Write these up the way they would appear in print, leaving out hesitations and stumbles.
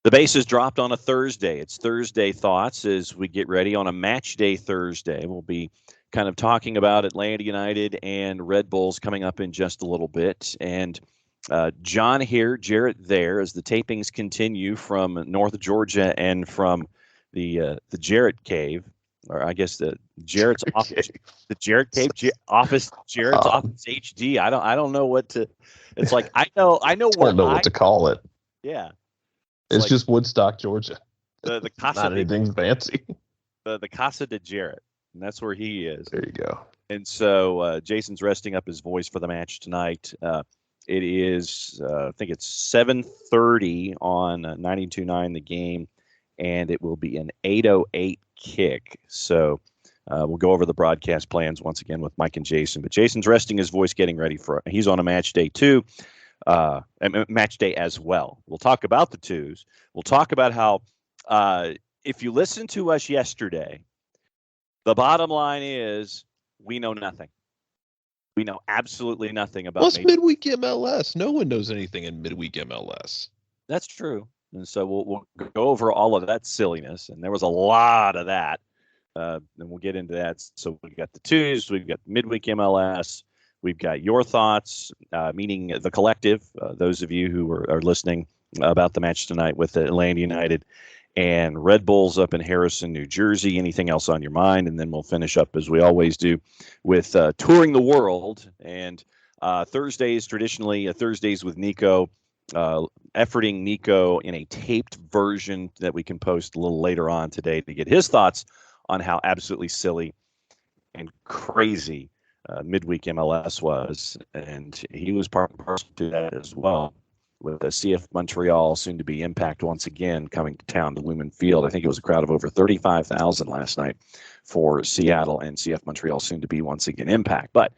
The base is dropped on a Thursday. It's Thursday Thoughts as we get ready on a match day Thursday. We'll be kind of talking about Atlanta United and Red Bulls coming up in just a little bit. And John here, Jarrett there, as the tapings continue from North Georgia and from the Jarrett Cave, or I guess the Jarrett's office, the Jarrett Cave office, Jarrett's office HD. I don't know what to. It's like I know I don't know what to call it. Yeah. It's like, just Woodstock, Georgia. The Casa not anything fancy. The Casa de Jarrett, and that's where he is. There you go. And so Jason's resting up his voice for the match tonight. It is, I think it's 7:30 on 92.9 The Game, and it will be an 8:08 kick. So we'll go over the broadcast plans once again with Mike and Jason. But Jason's resting his voice, getting ready for. He's on a match day too. Match day as well. We'll talk about the twos. We'll talk about how if you listened to us yesterday, the bottom line is we know nothing. We know absolutely nothing about. Plus midweek MLS. No one knows anything in midweek MLS. That's true. And so we'll go over all of that silliness, and there was a lot of that. And we'll get into that. So we've got the twos, we've got midweek MLS. We've got your thoughts, meaning the collective, those of you who are listening about the match tonight with Atlanta United and Red Bulls up in Harrison, New Jersey. Anything else on your mind? And then we'll finish up, as we always do, with touring the world. And Thursdays, traditionally, Thursdays with Nico, efforting Nico in a taped version that we can post a little later on today to get his thoughts on how absolutely silly and crazy midweek MLS was, and he was part and parcel to that as well, with the CF Montreal, soon to be Impact once again, coming to town to Lumen Field. I think it was a crowd of over 35,000 last night for Seattle, and CF Montreal soon to be once again Impact. But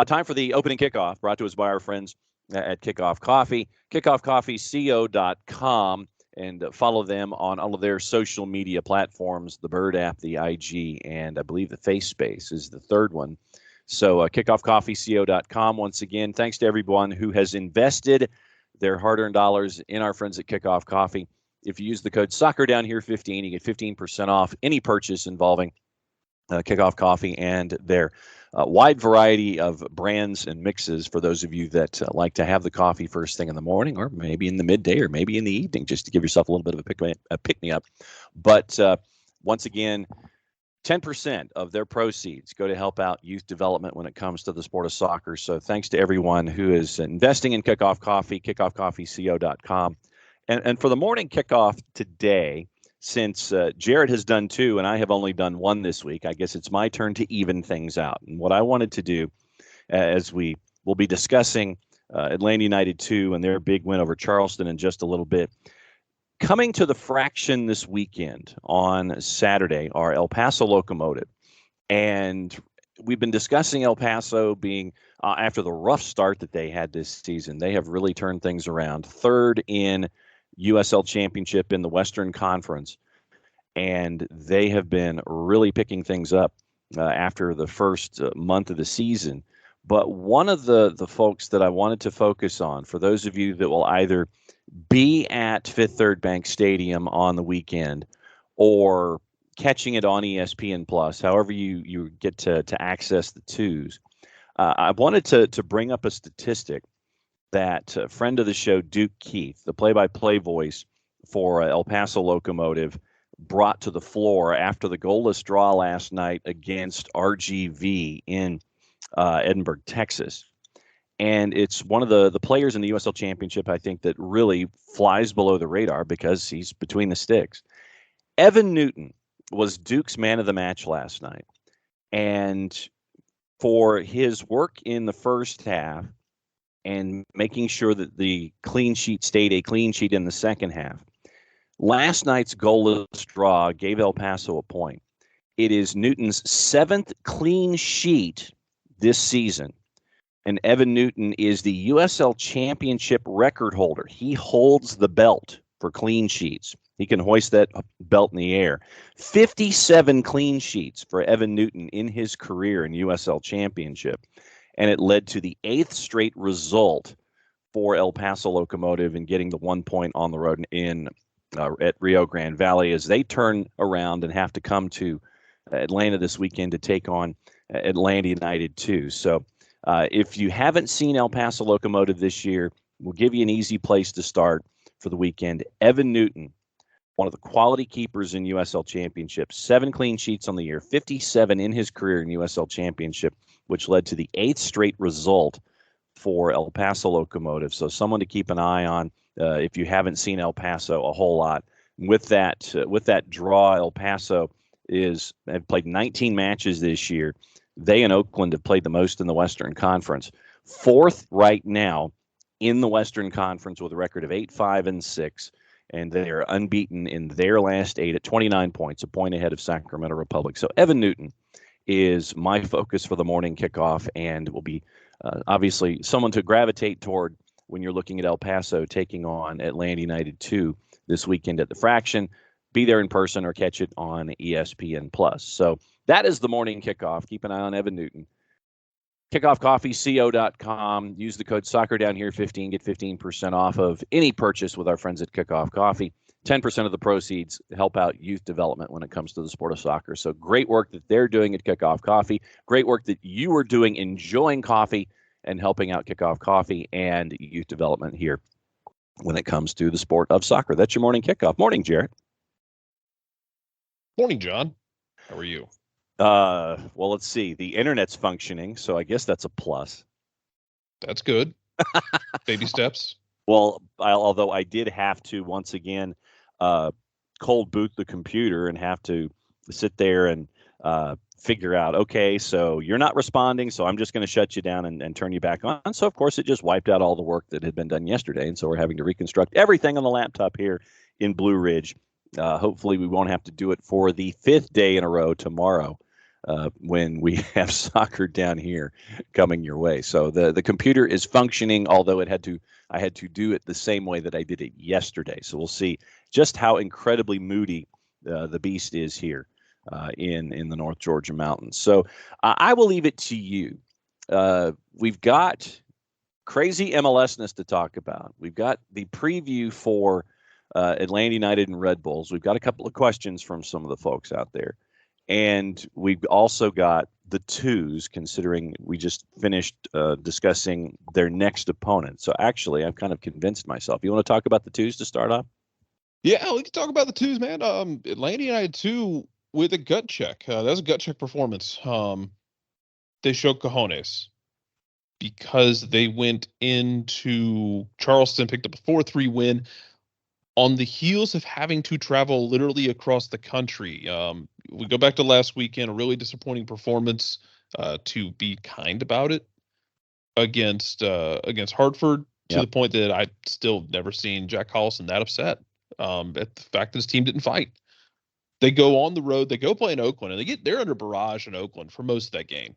time for the opening kickoff, brought to us by our friends at Kickoff Coffee, kickoffcoffeeco.com, and follow them on all of their social media platforms, the Bird app, the IG, and I believe the FaceSpace is the third one. So kickoffcoffeeco.com. Once again, thanks to everyone who has invested their hard-earned dollars in our friends at Kickoff Coffee. If you use the code SoccerDownHere15, you get 15% off any purchase involving Kickoff Coffee and their wide variety of brands and mixes for those of you that like to have the coffee first thing in the morning, or maybe in the midday, or maybe in the evening, just to give yourself a little bit of a pick-me-up. But once again, 10% of their proceeds go to help out youth development when it comes to the sport of soccer. So thanks to everyone who is investing in Kickoff Coffee, kickoffcoffeeco.com. And for the morning kickoff today, since Jarrett has done two and I have only done one this week, I guess it's my turn to even things out. And what I wanted to do, as we will be discussing Atlanta United 2 and their big win over Charleston in just a little bit, coming to the Fraction this weekend on Saturday are El Paso Locomotive. And we've been discussing El Paso being, after the rough start that they had this season, they have really turned things around. Third in USL Championship in the Western Conference. And they have been really picking things up after the first month of the season. But one of the folks that I wanted to focus on, for those of you that will either be at Fifth Third Bank Stadium on the weekend or catching it on ESPN Plus, however you get to access the twos, I wanted to bring up a statistic that a friend of the show, Duke Keith, the play-by-play voice for El Paso Locomotive, brought to the floor after the goalless draw last night against RGV in Edinburgh, Texas. And it's one of the players in the USL Championship, I think, that really flies below the radar because he's between the sticks. Evan Newton was Duke's man of the match last night. And for his work in the first half and making sure that the clean sheet stayed a clean sheet in the second half, last night's goalless draw gave El Paso a point. It is Newton's 7th clean sheet this season. And Evan Newton is the USL Championship record holder. He holds the belt for clean sheets. He can hoist that belt in the air. 57 clean sheets for Evan Newton in his career in USL Championship. And it led to the 8th straight result for El Paso Locomotive in getting the 1 point on the road in at Rio Grande Valley as they turn around and have to come to Atlanta this weekend to take on Atlanta United too. So if you haven't seen El Paso Locomotive this year, we'll give you an easy place to start for the weekend. Evan Newton, one of the quality keepers in USL Championship, 7 clean sheets on the year, 57 in his career in USL Championship, which led to the 8th straight result for El Paso Locomotive. So someone to keep an eye on if you haven't seen El Paso a whole lot. With that draw, El Paso have played 19 matches this year. They and Oakland have played the most in the Western Conference. 4th right now in the Western Conference with a record of 8-5-6, and they are unbeaten in their last 8 at 29 points, a point ahead of Sacramento Republic. So Evan Newton is my focus for the morning kickoff and will be obviously someone to gravitate toward when you're looking at El Paso taking on Atlanta United 2 this weekend at the Fraction. Be there in person or catch it on ESPN+. So that is the morning kickoff. Keep an eye on Evan Newton. Kickoffcoffeeco.com. Use the code SoccerDownHere15. Get 15% off of any purchase with our friends at Kickoff Coffee. 10% of the proceeds help out youth development when it comes to the sport of soccer. So great work that they're doing at Kickoff Coffee. Great work that you are doing enjoying coffee and helping out Kickoff Coffee and youth development here when it comes to the sport of soccer. That's your morning kickoff. Morning, Jarrett. Morning, John. How are you? Well, let's see. The internet's functioning, so I guess that's a plus. That's good. Baby steps. Well, although I did have to once again cold boot the computer and have to sit there and figure out, okay, so you're not responding, so I'm just going to shut you down and turn you back on. So, of course, it just wiped out all the work that had been done yesterday, and so we're having to reconstruct everything on the laptop here in Blue Ridge. Hopefully we won't have to do it for the 5th day in a row tomorrow when we have soccer down here coming your way. So the computer is functioning, although I had to do it the same way that I did it yesterday. So we'll see just how incredibly moody the beast is here in the North Georgia mountains. So I will leave it to you. We've got crazy MLS-ness to talk about. We've got the preview for Atlanta United and Red Bulls. We've got a couple of questions from some of the folks out there. And we've also got the twos, considering we just finished discussing their next opponent. So actually, I've kind of convinced myself. You want to talk about the twos to start off? Yeah, we can talk about the twos, man. Atlanta United 2 with a gut check. That was a gut check performance. They showed cojones because they went into Charleston, picked up a 4-3 win on the heels of having to travel literally across the country. We go back to last weekend, a really disappointing performance, to be kind about it, against Hartford, to the point that I still never seen Jack Collison that upset at the fact that his team didn't fight. They go on the road, they go play in Oakland, and they're under barrage in Oakland for most of that game.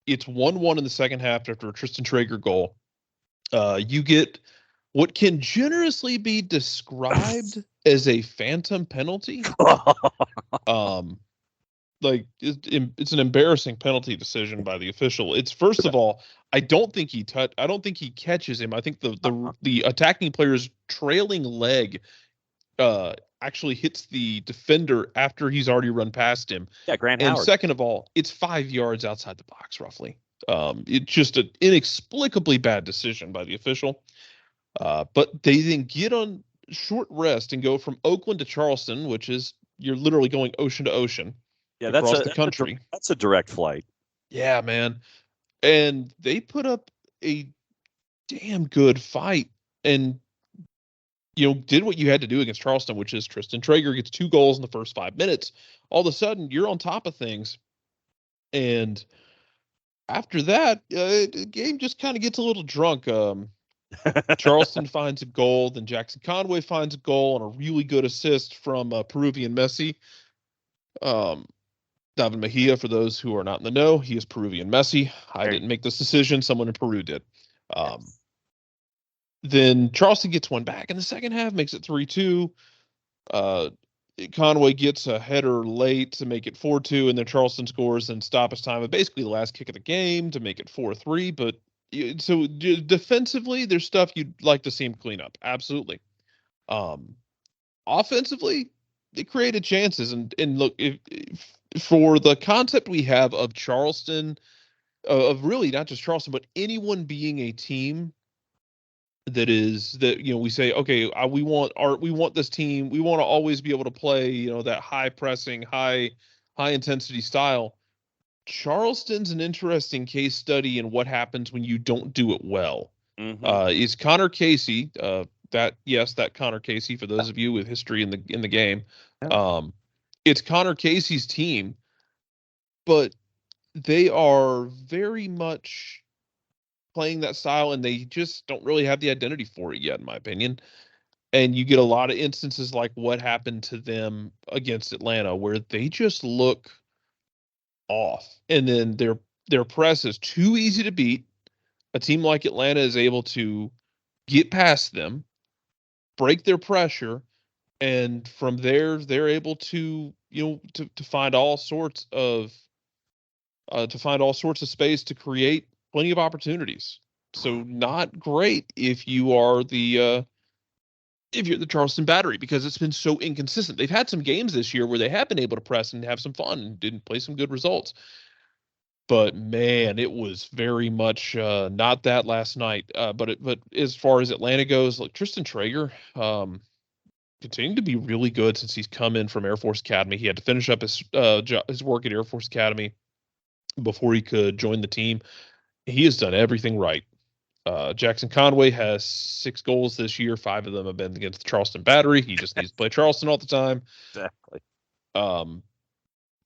It's 1-1 in the second half after a Tristan Traeger goal. You get what can generously be described as a phantom penalty. Like it's an embarrassing penalty decision by the official. It's first of all, I don't think he catches him. I think the attacking player's trailing leg actually hits the defender after he's already run past him. Yeah, Grant and Howard. Second of all, it's 5 yards outside the box, roughly. It's just an inexplicably bad decision by the official. But they then get on short rest and go from Oakland to Charleston, which is you're literally going ocean to ocean across the country. That's a direct flight. Yeah, man. And they put up a damn good fight and did what you had to do against Charleston, which is Tristan Traeger gets 2 goals in the first 5 minutes. All of a sudden, you're on top of things. And after that, the game just kind of gets a little drunk. Charleston finds a goal, then Jackson Conway finds a goal on a really good assist from Peruvian Messi. David Mejia, for those who are not in the know, he is Peruvian Messi. I didn't make this decision. Someone in Peru did. Then Charleston gets one back in the second half, makes it 3-2. Conway gets a header late to make it 4-2, and then Charleston scores in stoppage time at basically the last kick of the game to make it 4-3. But so defensively, there's stuff you'd like to see him clean up. Absolutely. offensively, they created chances. And look, if for the concept we have of Charleston, of really not just Charleston, but anyone being a team that we say, okay, we want this team, we want to always be able to play, that high pressing, high intensity style. Charleston's an interesting case study in what happens when you don't do it well. Is Connor Casey, that Connor Casey, for those of you with history in the game, it's Connor Casey's team, but they are very much playing that style, and they just don't really have the identity for it yet, in my opinion. And you get a lot of instances like what happened to them against Atlanta, where they just look off, and then their press is too easy to beat. A team like Atlanta is able to get past them, break their pressure, and from there they're able to to find all sorts of space to create plenty of opportunities. So not great if you're the Charleston Battery, because it's been so inconsistent. They've had some games this year where they have been able to press and have some fun and didn't play some good results. But man, it was very much not that last night. But as far as Atlanta goes, like Tristan Traeger, continuing to be really good since he's come in from Air Force Academy. He had to finish up his work at Air Force Academy before he could join the team. He has done everything right. Jackson Conway has 6 goals this year. 5 of them have been against the Charleston Battery. He just needs to play Charleston all the time. Exactly.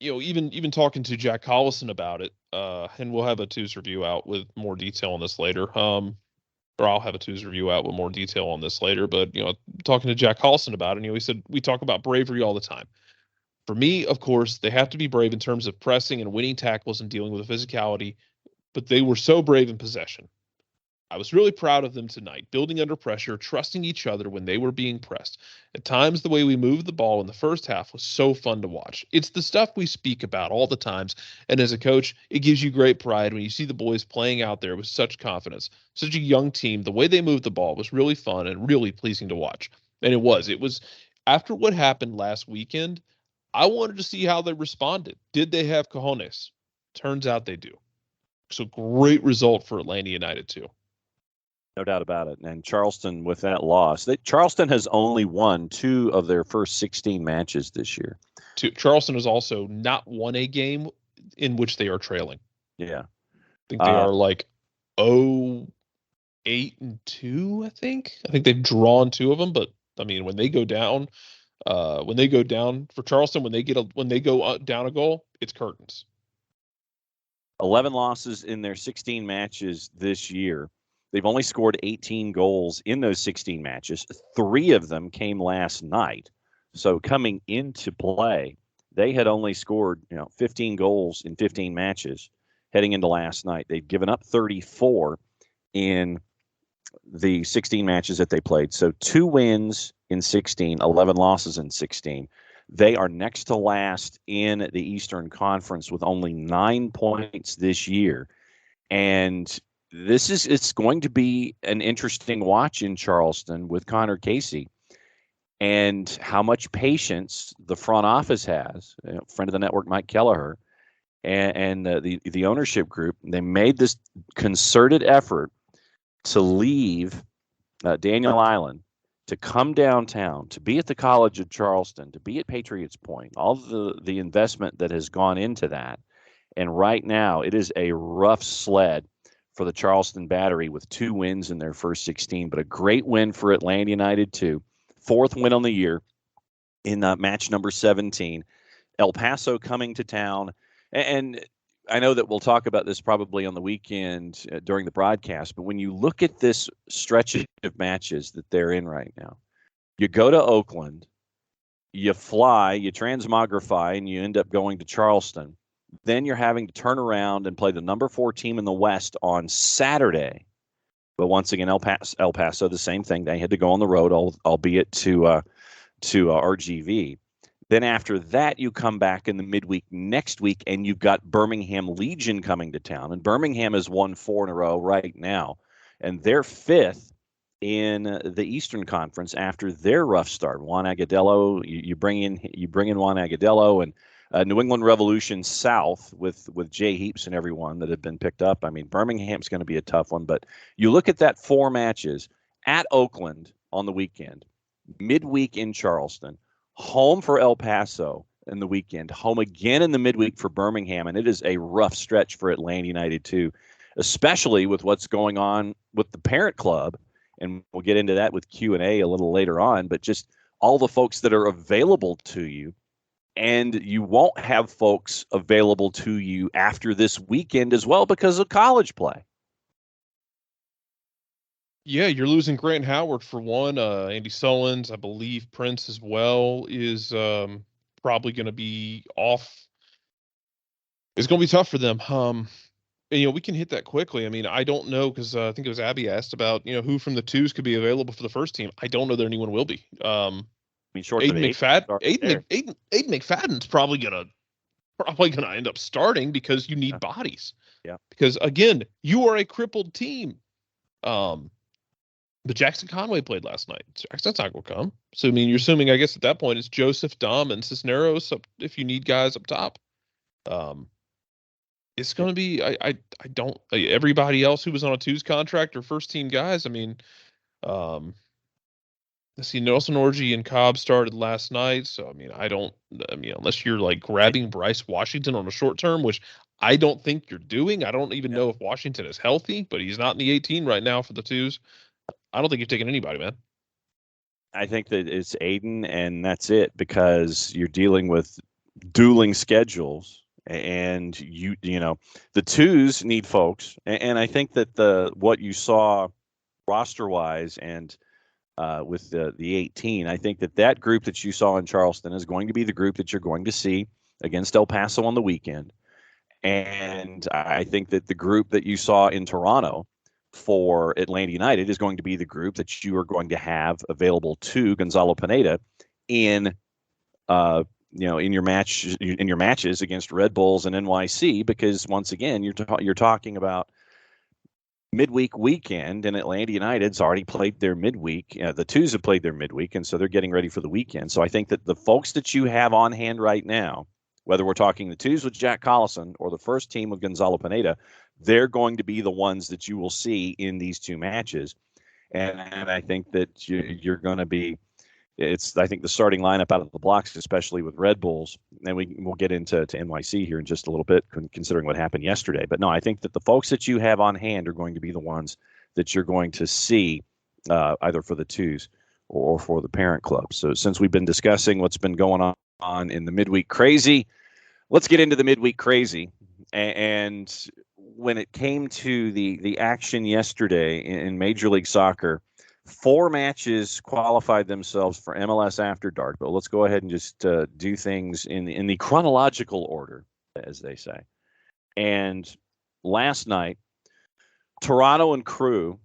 Even talking to Jack Collison about it, and we'll have a Twos review out with more detail on this later. Or I'll have a Twos review out with more detail on this later. But talking to Jack Collison about it, he said we talk about bravery all the time. For me, of course, they have to be brave in terms of pressing and winning tackles and dealing with the physicality. But they were so brave in possession. I was really proud of them tonight, building under pressure, trusting each other when they were being pressed. At times, the way we moved the ball in the first half was so fun to watch. It's the stuff we speak about all the times, and as a coach, it gives you great pride when you see the boys playing out there with such confidence. Such a young team, the way they moved the ball was really fun and really pleasing to watch. And it was. After what happened last weekend, I wanted to see how they responded. Did they have cojones? Turns out they do. So great result for Atlanta United, too. No doubt about it. And Charleston, with that loss, Charleston has only won 2 of their first 16 matches this year. Charleston has also not won a game in which they are trailing. Yeah. I think they are like 0-8-2, I think. I think they've drawn 2 of them, but I mean, when they go down for Charleston, when they go down a goal, it's curtains. 11 losses in their 16 matches this year. They've only scored 18 goals in those 16 matches. 3 of them came last night. So coming into play, they had only scored 15 goals in 15 matches heading into last night. They'd given up 34 in the 16 matches that they played. So 2 wins in 16, 11 losses in 16. They are next to last in the Eastern Conference with only 9 points this year. And it's going to be an interesting watch in Charleston with Connor Casey and how much patience the front office has. Friend of the network, Mike Kelleher, and the ownership group. They made this concerted effort to leave Daniel Island, to come downtown, to be at the College of Charleston, to be at Patriots Point, all the investment that has gone into that. And right now, it is a rough sled for the Charleston Battery with 2 wins in their first 16, but a great win for Atlanta United too. 4th win on the year in match number 17. El Paso coming to town. And I know that we'll talk about this probably on the weekend during the broadcast, but when you look at this stretch of matches that they're in right now, you go to Oakland, you fly, you transmogrify, and you end up going to Charleston. Then you're having to turn around and play the number 4 team in the West on Saturday. But once again, El Paso, the same thing. They had to go on the road, albeit to RGV. Then after that, you come back in the midweek next week, and you've got Birmingham Legion coming to town. And Birmingham has won 4 in a row right now. And they're 5th in the Eastern Conference after their rough start. Juan Agudelo, you bring in Juan Agudelo, and New England Revolution South with Jay Heaps and everyone that have been picked up. I mean, Birmingham's going to be a tough one, but you look at that 4 matches at Oakland on the weekend, midweek in Charleston, home for El Paso in the weekend, home again in the midweek for Birmingham, and it is a rough stretch for Atlanta United too, especially with what's going on with the parent club, and we'll get into that with Q&A a little later on, but just all the folks that are available to you, and you won't have folks available to you after this weekend as well because of college play. Yeah, you're losing Grant Howard for one. Andy Sullins, I believe Prince as well, is probably going to be off. It's going to be tough for them. And, we can hit that quickly. I mean, I don't know because I think it was Abby asked about, who from the twos could be available for the first team. I don't know that anyone will be. I mean, short Aiden of Aiden McFadden's probably gonna end up starting because you need bodies. Yeah. Because again, you are a crippled team. But Jackson Conway played last night. Jackson's not going to come. So, I mean, you're assuming, I guess, at that point, it's Joseph, Dom, and Cisneros if you need guys up top. It's going to be, I don't, everybody else who was on a twos contract or first team guys, I mean, let's see, Nelson Orji and Cobb started last night. So, unless you're like grabbing Bryce Washington on a short term, which I don't think you're doing. I don't even know if Washington is healthy, but he's not in the 18 right now for the twos. I don't think you've taken anybody, man. I think that it's Aiden, and that's it, because you're dealing with dueling schedules, and the twos need folks, and I think that what you saw roster wise and with the 18, I think that group that you saw in Charleston is going to be the group that you're going to see against El Paso on the weekend, and I think that the group that you saw in Toronto for Atlanta United is going to be the group that you are going to have available to Gonzalo Pineda in your matches against Red Bulls and NYC, because once again you're talking about midweek weekend, and Atlanta United's already played their midweek. The twos have played their midweek, and so they're getting ready for the weekend. So I think that the folks that you have on hand right now, whether we're talking the twos with Jack Collison or the first team with Gonzalo Pineda, they're going to be the ones that you will see in these 2 matches. And I think that you're going to be, I think the starting lineup out of the blocks, especially with Red Bulls, and we'll get into NYC here in just a little bit, considering what happened yesterday. But no, I think that the folks that you have on hand are going to be the ones that you're going to see either for the twos or for the parent club. So since we've been discussing what's been going on in the midweek crazy, let's get into the midweek crazy. And when it came to the action yesterday in Major League Soccer, 4 matches qualified themselves for MLS After Dark. But let's go ahead and just do things in the chronological order, as they say. And last night, Toronto and Crew,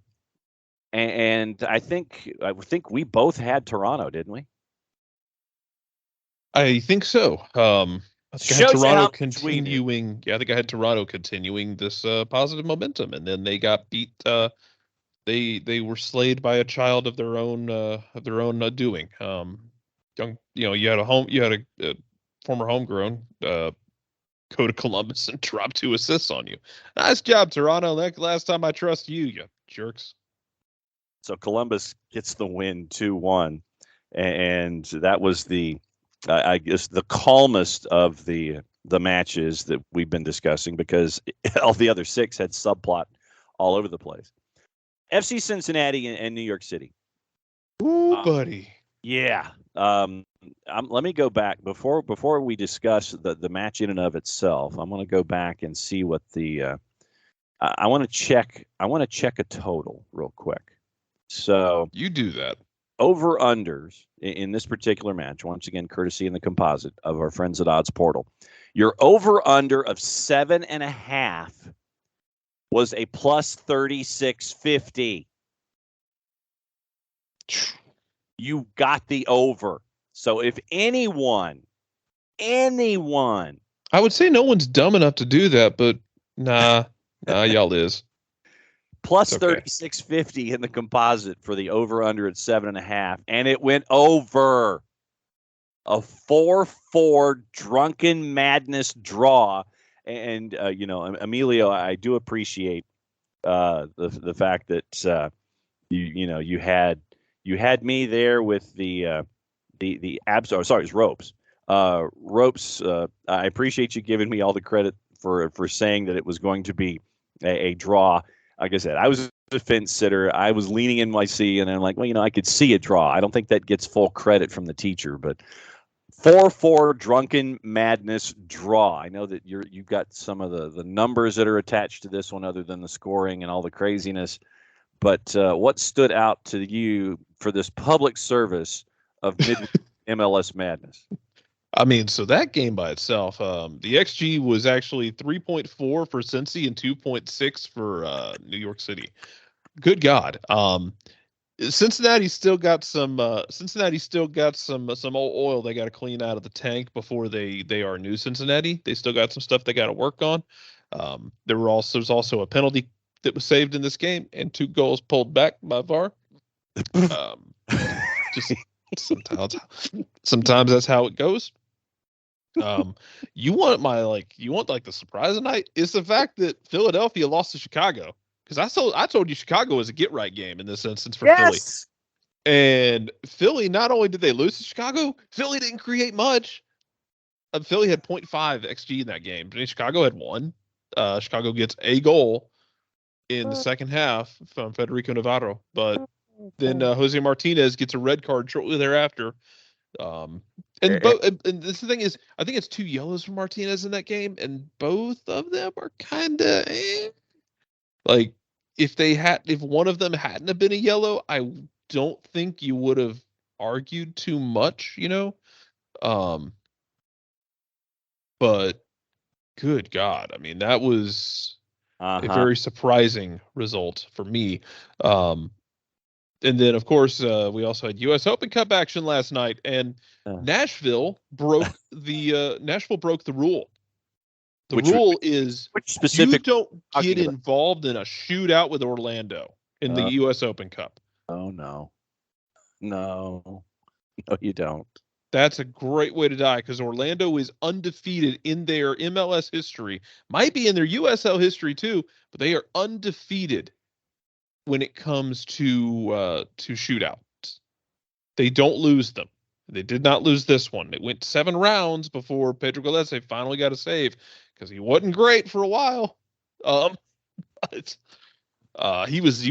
and I think we both had Toronto, didn't we? I think so. I think I had Toronto continuing. Yeah, I think I had Toronto continuing this positive momentum, and then they got beat. They were slayed by a child of their own doing. You had a former homegrown go to Columbus and drop 2 assists on you. Nice job, Toronto. Last time I trust you, you jerks. So Columbus gets the win 2-1, and that was I guess the calmest of the matches that we've been discussing, because all the other 6 had subplot all over the place. FC Cincinnati and New York City. Ooh, buddy. Yeah. Let me go back before we discuss the match in and of itself. I'm going to go back and see what I want to check a total real quick. So you do that. Over-unders in this particular match, once again, courtesy in the composite of our friends at Odds Portal. Your over-under of 7.5 was a plus 36.50. You got the over. So if anyone, I would say no one's dumb enough to do that, but nah, y'all is. plus It's okay. 3650 in the composite for the over under at 7.5, and it went over. A 4-4 drunken madness draw. And Emilio, I do appreciate the fact that you had me there with the abs. Oh, sorry, it's ropes. Ropes. I appreciate you giving me all the credit for saying that it was going to be a draw. Like I said, I was a fence sitter. I was leaning in my seat, and I'm like, well, I could see a draw. I don't think that gets full credit from the teacher, but 4-4 drunken madness draw. I know that you've got some of the numbers that are attached to this one, other than the scoring and all the craziness. But what stood out to you for this public service of mid MLS madness? I mean, so that game by itself, the XG was actually 3.4 for Cincy and 2.6 for New York City. Good God. Cincinnati's still got some old oil they got to clean out of the tank before they are new Cincinnati. They still got some stuff they got to work on. There's also a penalty that was saved in this game and 2 goals pulled back by VAR. Just sometimes that's how it goes. You want the surprise tonight is the fact that Philadelphia lost to Chicago. Because I told you Chicago was a get-right game in this instance for Philly. And Philly, not only did they lose to Chicago, Philly didn't create much. Philly had 0.5 XG in that game. Chicago had 1. Chicago gets a goal in the second half from Federico Navarro. But then Jose Martinez gets a red card shortly thereafter. And the thing is, I think it's 2 yellows for Martinez in that game, and both of them are kind of like, if one of them hadn't have been a yellow, I don't think you would have argued too much, But good God, I mean, that was a very surprising result for me. And then, of course, we also had U.S. Open Cup action last night, and Nashville broke the rule. The rule is you don't get involved in a shootout with Orlando in the U.S. Open Cup. Oh, no. No, you don't. That's a great way to die, because Orlando is undefeated in their MLS history. Might be in their USL history too, but they are undefeated when it comes to shootouts. They don't lose them. They did not lose this one. It went 7 rounds before Pedro Gallese finally got a save, because he wasn't great for a while. But he was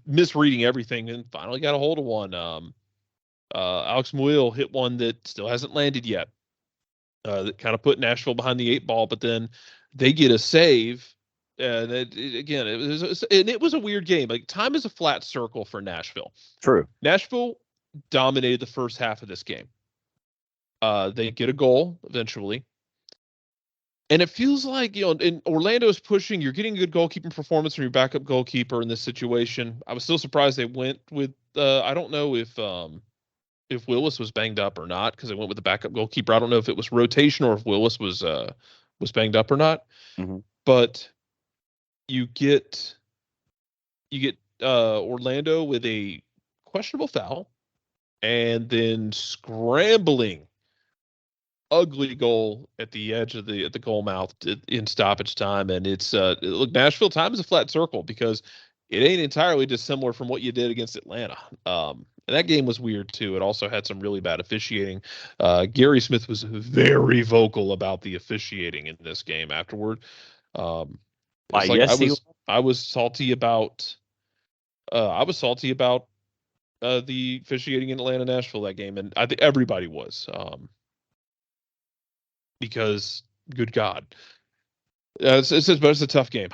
misreading everything and finally got a hold of one. Alex Muil hit one that still hasn't landed yet. That kind of put Nashville behind the 8 ball, but then they get a save. And it was a weird game. Like, time is a flat circle for Nashville. True. Nashville dominated the first half of this game. They get a goal eventually. And it feels like, in Orlando's pushing, you're getting a good goalkeeping performance from your backup goalkeeper in this situation. I was still surprised they went with, I don't know if Willis was banged up or not, because they went with the backup goalkeeper. I don't know if it was rotation or if Willis was banged up or not. Mm-hmm. But you get Orlando with a questionable foul, and then scrambling ugly goal at the edge of the goal mouth in stoppage time. And it's look, Nashville, time is a flat circle, because it ain't entirely dissimilar from what you did against Atlanta. And that game was weird too. It also had some really bad officiating. Gary Smith was very vocal about the officiating in this game afterward. I was salty about the officiating in Atlanta, Nashville that game, and I think everybody was. Because good God, but it's a tough game.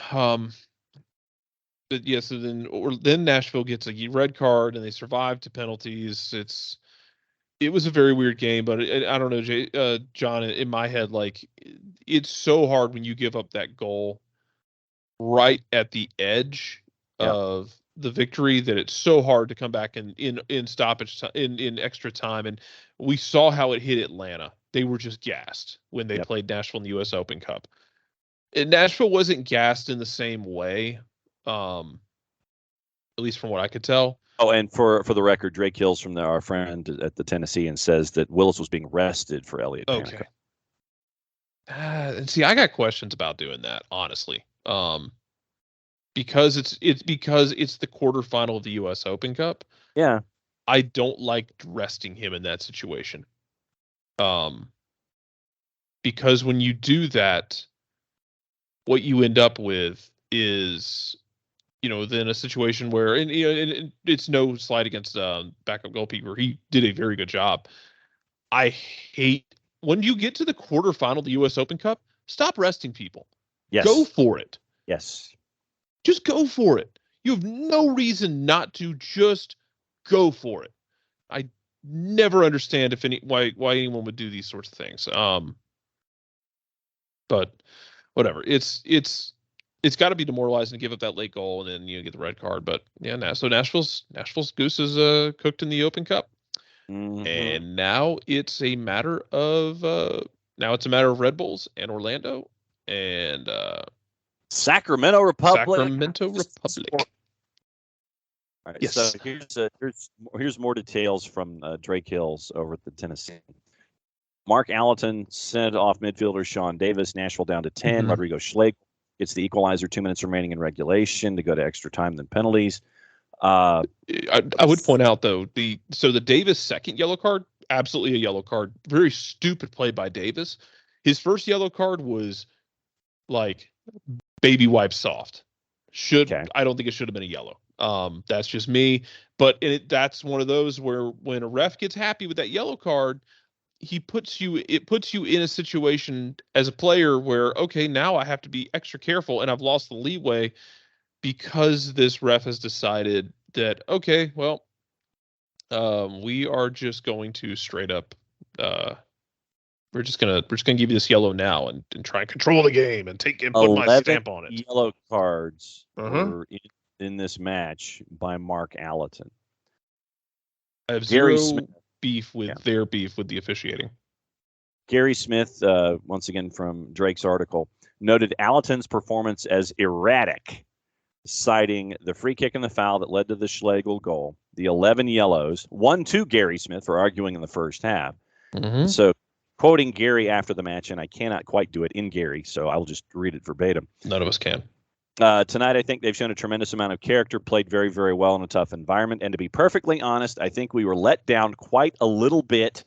But yeah, so then Nashville gets a red card and they survive to penalties. It was a very weird game, but I don't know, John, in my head, like, it's so hard when you give up that goal right at the edge of the victory, that it's so hard to come back in stoppage in extra time. And we saw how it hit Atlanta. They were just gassed when they played Nashville in the U.S. Open Cup. And Nashville wasn't gassed in the same way, At least from what I could tell. Oh, and for the record, Drake Hills from our friend at the Tennessean says that Willis was being rested for Elliott Panico. Okay. And see, I got questions about doing that, honestly. Because it's the quarterfinal of the U.S. Open Cup. Yeah. I don't like resting him in that situation. Because when you do that, what you end up with is, then a situation where, and it's no slight against backup goalkeeper. He did a very good job. I hate when you get to the quarterfinal of the U.S. Open Cup, stop resting people. Yes. Go for it. Yes. Just go for it. You have no reason not to just go for it. I never understand why anyone would do these sorts of things. But whatever. It's got to be demoralizing to give up that late goal and then get the red card. But yeah, so Nashville's goose is cooked in the Open Cup. Mm-hmm. And now it's a matter of Red Bulls and Orlando and Sacramento Republic. All right, yes. So here's more details from Drake Hills over at the Tennessee. Mark Allerton sent off midfielder Sean Davis. Nashville down to 10. Mm-hmm. Rodrigo Schlegel gets the equalizer. 2 minutes remaining in regulation to go to extra time than penalties. I would point out though the Davis second yellow card, absolutely a yellow card. Very stupid play by Davis. His first yellow card was like baby wipe soft. I don't think it should have been a yellow. That's just me. But that's one of those where when a ref gets happy with that yellow card, it puts you in a situation as a player where, okay, now I have to be extra careful and I've lost the leeway because this ref has decided that, okay, well, we are just going to straight up, we're just gonna give you this yellow now and try and control the game and put my stamp on it. Yellow cards were in this match by Mark Allerton. I have zero beef with their beef with the officiating. Gary Smith, once again from Drake's article, noted Allerton's performance as erratic, citing the free kick and the foul that led to the Schlegel goal, the 11 yellows, 1-2 Gary Smith for arguing in the first half. Mm-hmm. So, quoting Gary after the match, and I cannot quite do it in Gary, so I'll just read it verbatim. None of us can. Tonight, I think they've shown a tremendous amount of character, played very, very well in a tough environment. And to be perfectly honest, I think we were let down quite a little bit.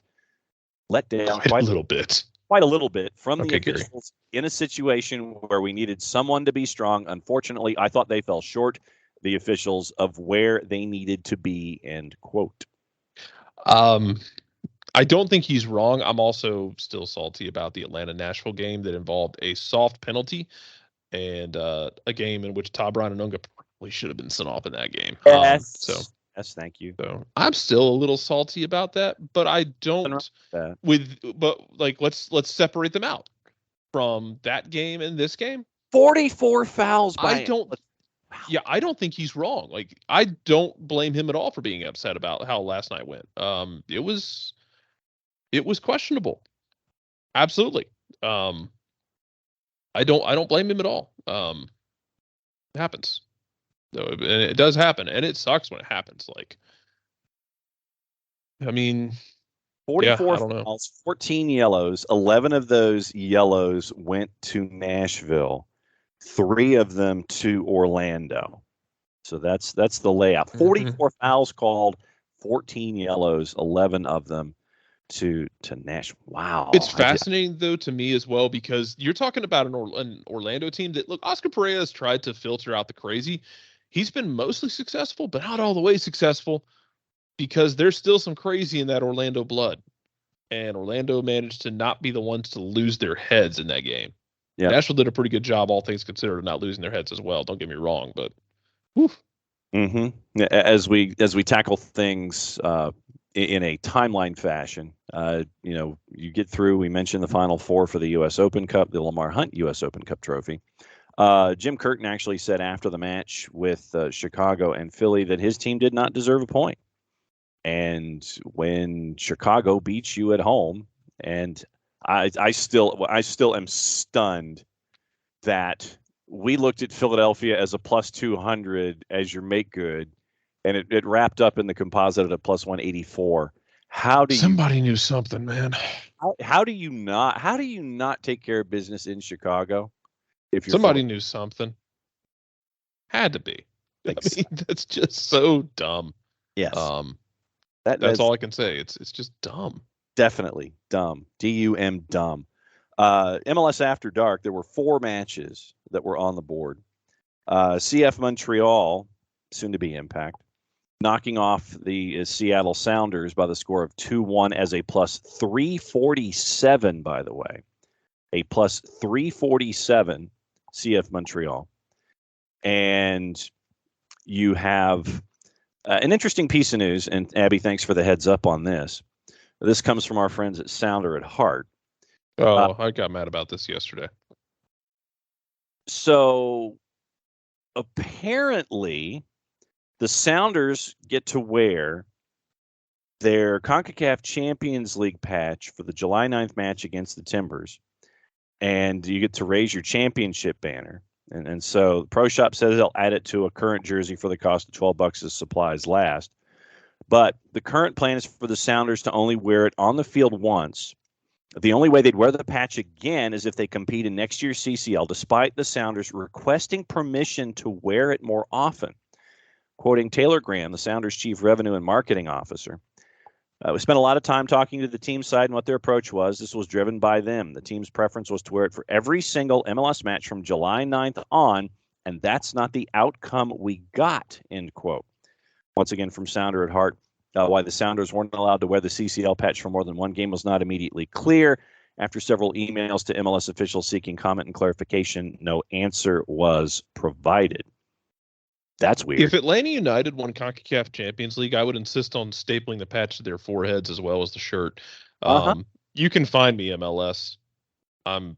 Quite a little bit from the officials in a situation where we needed someone to be strong. Unfortunately, I thought they fell short, the officials, of where they needed to be, end quote. I don't think he's wrong. I'm also still salty about the Atlanta-Nashville game that involved a soft penalty and a game in which Todd Brown and Unga probably should have been sent off in that game. Yes. Yes, thank you. So I'm still a little salty about that, but I don't let's separate them out from that game and this game. 44 fouls I don't think he's wrong. Like, I don't blame him at all for being upset about how last night went. It was questionable. Absolutely. I don't blame him at all. It happens. And it does happen, and it sucks when it happens. Like, I mean, 44 fouls, 14 yellows. 11 of those yellows went to Nashville. 3 of them to Orlando. So that's the layout. 44 fouls called, 14 yellows, 11 of them to Nashville. Wow. It's fascinating, though, to me as well, because you're talking about an Orlando team that, look, Oscar Pereira has tried to filter out the crazy. He's been mostly successful, but not all the way successful, because there's still some crazy in that Orlando blood. And Orlando managed to not be the ones to lose their heads in that game. Yep. Nashville did a pretty good job, all things considered, of not losing their heads as well. Don't get me wrong, but whew. Mm-hmm. As we tackle things in a timeline fashion, you get through. We mentioned the Final Four for the U.S. Open Cup, the Lamar Hunt U.S. Open Cup trophy. Jim Curtin actually said after the match with Chicago and Philly that his team did not deserve a point. And when Chicago beats you at home, and I still am stunned that we looked at Philadelphia as a plus 200 as your make good, and it wrapped up in the composite at a plus 184. Somebody knew something, man. How do you not take care of business in Chicago if you're Somebody knew something. Had to be. Thanks. I mean, that's just so dumb. Yes. That's all I can say. It's just dumb. Definitely dumb. D-U-M, dumb. MLS After Dark, there were 4 matches that were on the board. CF Montreal, soon to be Impact, knocking off the Seattle Sounders by the score of 2-1 as a plus 347, by the way. A plus 347 CF Montreal. And you have an interesting piece of news, and Abby, thanks for the heads up on this. This comes from our friends at Sounder at Heart. Oh, I got mad about this yesterday. So apparently the Sounders get to wear their CONCACAF Champions League patch for the July 9th match against the Timbers, and you get to raise your championship banner. And so the Pro Shop says they'll add it to a current jersey for the cost of $12 as supplies last. But the current plan is for the Sounders to only wear it on the field once. The only way they'd wear the patch again is if they compete in next year's CCL, despite the Sounders requesting permission to wear it more often. Quoting Taylor Graham, the Sounders' chief revenue and marketing officer, we spent a lot of time talking to the team side and what their approach was. This was driven by them. The team's preference was to wear it for every single MLS match from July 9th on, and that's not the outcome we got, end quote. Once again, from Sounder at Heart, why the Sounders weren't allowed to wear the CCL patch for more than one game was not immediately clear. After several emails to MLS officials seeking comment and clarification, no answer was provided. That's weird. If Atlanta United won CONCACAF Champions League, I would insist on stapling the patch to their foreheads as well as the shirt. You can find me, MLS. I'm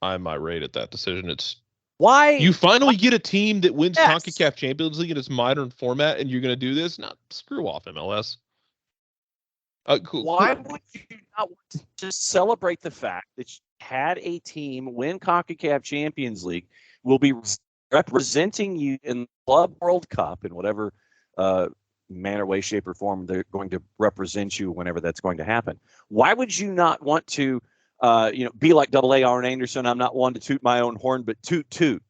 irate at that decision. It's why you finally get a team that wins CONCACAF Champions League in its modern format, and you're going to do this? No, screw off, MLS. Cool. Why would you not want to just celebrate the fact that you had a team win CONCACAF Champions League, will be representing you in the Club World Cup in whatever manner, way, shape, or form they're going to represent you whenever that's going to happen? Why would you not want to be like AA Arn Anderson? I'm not one to toot my own horn, but toot.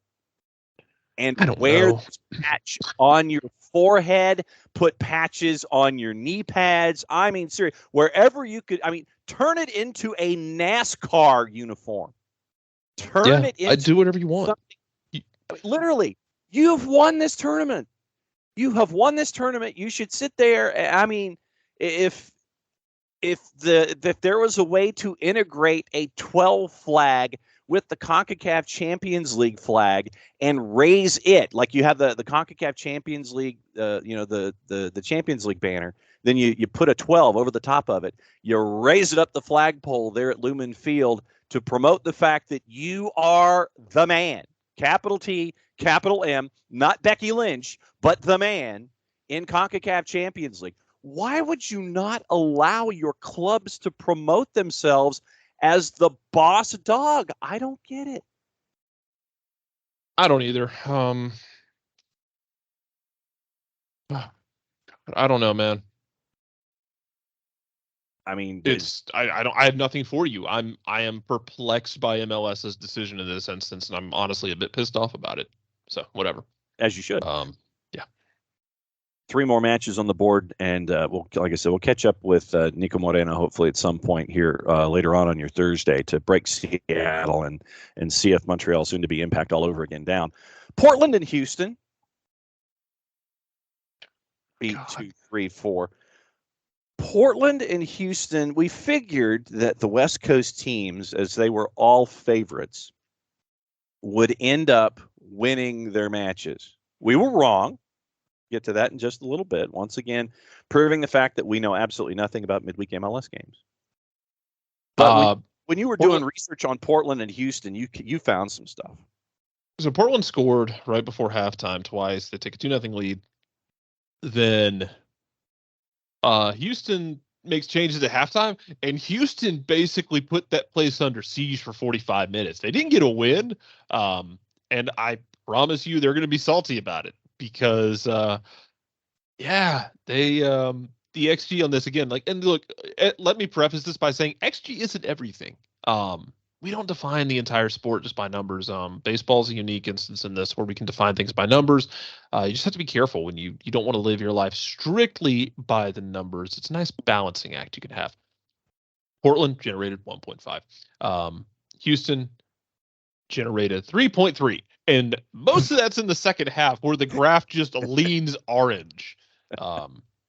And wear this patch on your forehead, put patches on your knee pads. I mean, seriously, wherever you could. I mean, turn it into a NASCAR uniform. Turn it into do whatever you want. Literally, you've won this tournament. You have won this tournament. You should sit there. I mean, if there was a way to integrate a 12 flag with the CONCACAF Champions League flag and raise it, like you have the CONCACAF Champions League, the Champions League banner, then you put a 12 over the top of it. You raise it up the flagpole there at Lumen Field to promote the fact that you are the man, capital T, capital M, not Becky Lynch, but the man in CONCACAF Champions League. Why would you not allow your clubs to promote themselves as the boss dog? I don't get it. I don't either. I don't know, man. I mean, I have nothing for you. I am perplexed by MLS's decision in this instance, and I'm honestly a bit pissed off about it. So whatever. As you should. Yeah. 3 more matches on the board, and like I said, we'll catch up with Nico Moreno hopefully at some point here later on your Thursday to break Seattle and CF Montreal, soon to be Impact, all over again down. Portland and Houston. Beat 2-3-4. Portland and Houston, we figured that the West Coast teams, as they were all favorites, would end up winning their matches. We were wrong. Get to that in just a little bit. Once again, proving the fact that we know absolutely nothing about midweek MLS games. But when you were doing research on Portland and Houston, you found some stuff. So Portland scored right before halftime twice. They take a 2-0 lead. Then Houston makes changes at halftime, and Houston basically put that place under siege for 45 minutes. They didn't get a win, And I promise you they're going to be salty about it because, the XG on this again, like, and look, let me preface this by saying XG isn't everything. We don't define the entire sport just by numbers. Baseball is a unique instance in this where we can define things by numbers. You just have to be careful when you don't want to live your life strictly by the numbers. It's a nice balancing act you can have. Portland generated 1.5. Houston generated 3.3. And most of that's in the second half where the graph just leans orange.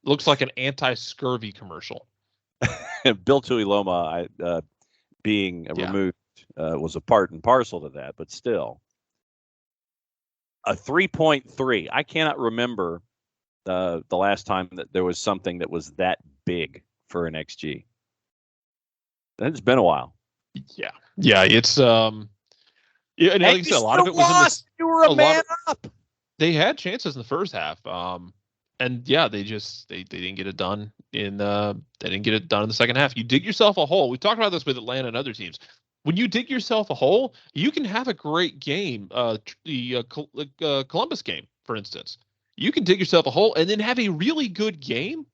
Looks like an anti-scurvy commercial. Bill Tuiloma being removed was a part and parcel to that, but still. A 3.3. I cannot remember the last time that there was something that was that big for an XG. It's been a while. Yeah. Yeah, it's and like I said, a lot of it was lost. You were a man up. They had chances in the first half. And yeah, they didn't get it done they didn't get it done in the second half. You dig yourself a hole. We talked about this with Atlanta and other teams. When you dig yourself a hole, you can have a great game. The Columbus game, for instance, you can dig yourself a hole and then have a really good game.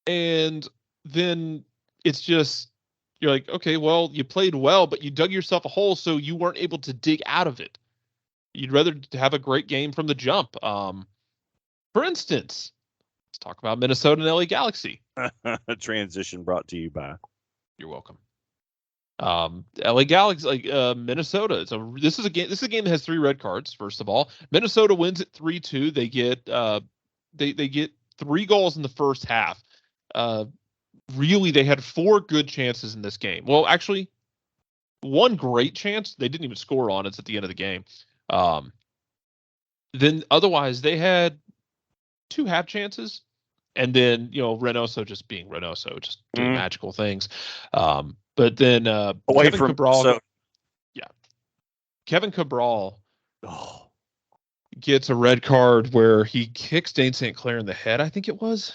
And then it's just, you're like, okay, well, you played well, but you dug yourself a hole, so you weren't able to dig out of it. You'd rather have a great game from the jump. For instance, let's talk about Minnesota and LA Galaxy. A transition brought to you by. You're welcome. LA Galaxy, Minnesota. This is a game that has 3 red cards. First of all, Minnesota wins at 3-2. They get they get 3 goals in the first half. Really, they had 4 good chances in this game. Well, actually, 1 great chance they didn't even score on. It's at the end of the game. Then otherwise, they had 2 half chances, and then Reynoso just being Reynoso, just doing magical things. But then away Kevin from Cabral, Kevin Cabral gets a red card where he kicks Dane St. Clair in the head. I think it was.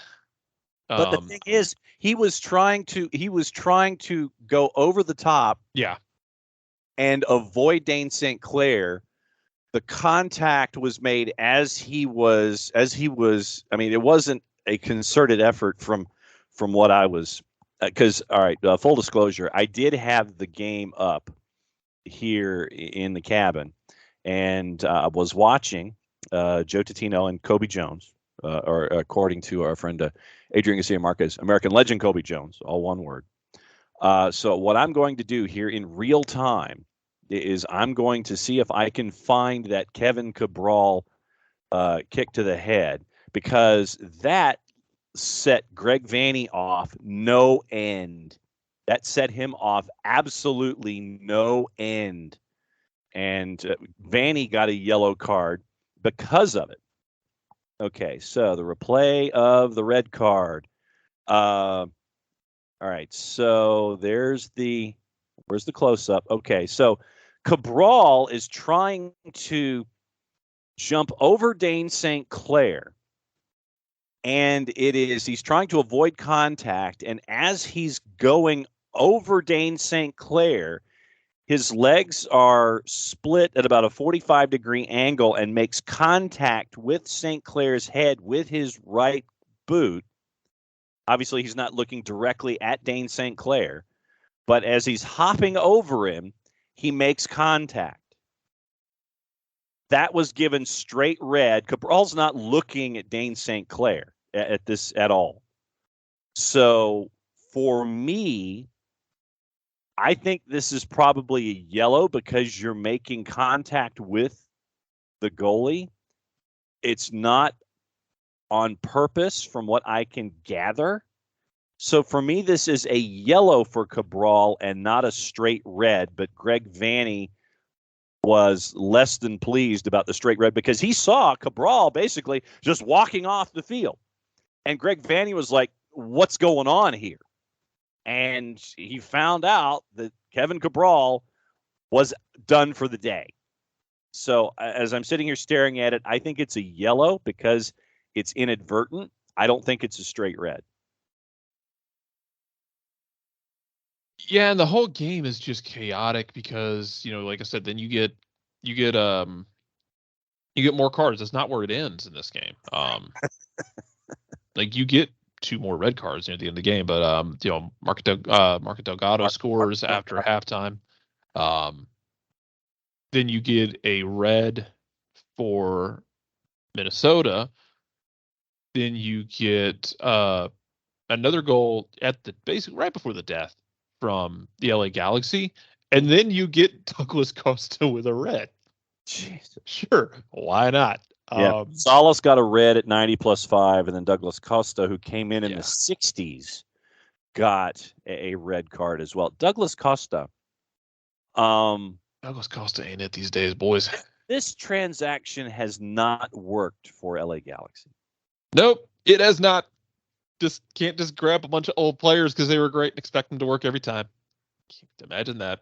But the thing is, he was trying to go over the top, and avoid Dane St. Clair. The contact was made as he was. I mean, it wasn't a concerted effort from what I was. Because all right, full disclosure, I did have the game up here in the cabin, and I was watching Joe Tatino and Kobe Jones, or according to our friend Adrian Garcia Marquez, American legend Kobe Jones, all one word. So what I'm going to do here in real time is I'm going to see if I can find that Kevin Cabral kick to the head, because that set Greg Vanney off no end. That set him off absolutely no end. And Vanney got a yellow card because of it. Okay, so the replay of the red card. All right, so where's the close-up? Okay, so Cabral is trying to jump over Dane St. Clair. And he's trying to avoid contact. And as he's going over Dane St. Clair, his legs are split at about a 45-degree angle and makes contact with St. Clair's head with his right boot. Obviously, he's not looking directly at Dane St. Clair, but as he's hopping over him, he makes contact. That was given straight red. Cabral's not looking at Dane St. Clair at all. So for me, I think this is probably a yellow because you're making contact with the goalie. It's not on purpose from what I can gather. So for me, this is a yellow for Cabral and not a straight red, but Greg Vanney was less than pleased about the straight red because he saw Cabral basically just walking off the field. And Greg Vanney was like, what's going on here? And he found out that Kevin Cabral was done for the day. So as I'm sitting here staring at it, I think it's a yellow because it's inadvertent. I don't think it's a straight red. Yeah, and the whole game is just chaotic because, like I said, then you get you get more cards. That's not where it ends in this game. Like you get 2 more red cards near the end of the game, but Market Delgado scores after halftime. Then you get a red for Minnesota. Then you get another goal at the basic right before the death from the LA Galaxy, and then you get Douglas Costa with a red. Jesus. Sure, why not? Yeah, Salas got a red at 90 plus 5, and then Douglas Costa, who came in the 60s, got a red card as well. Douglas Costa. Douglas Costa ain't it these days, boys. This transaction has not worked for LA Galaxy. Nope, it has not. Just can't just grab a bunch of old players because they were great and expect them to work every time. Can't imagine that.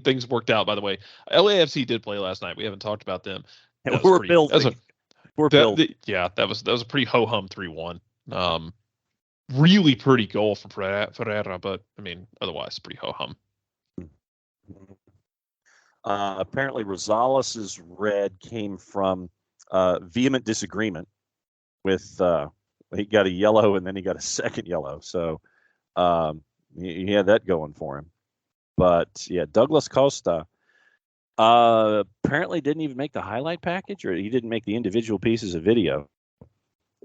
Things worked out, by the way. LAFC did play last night. We haven't talked about them. We're building. Yeah, that was a pretty ho-hum 3-1. Really pretty goal from Ferreira, but otherwise pretty ho-hum. Apparently, Rosales' red came from vehement disagreement with he got a yellow and then he got a second yellow. So he had that going for him. But yeah, Douglas Costa apparently didn't even make the highlight package, or he didn't make the individual pieces of video.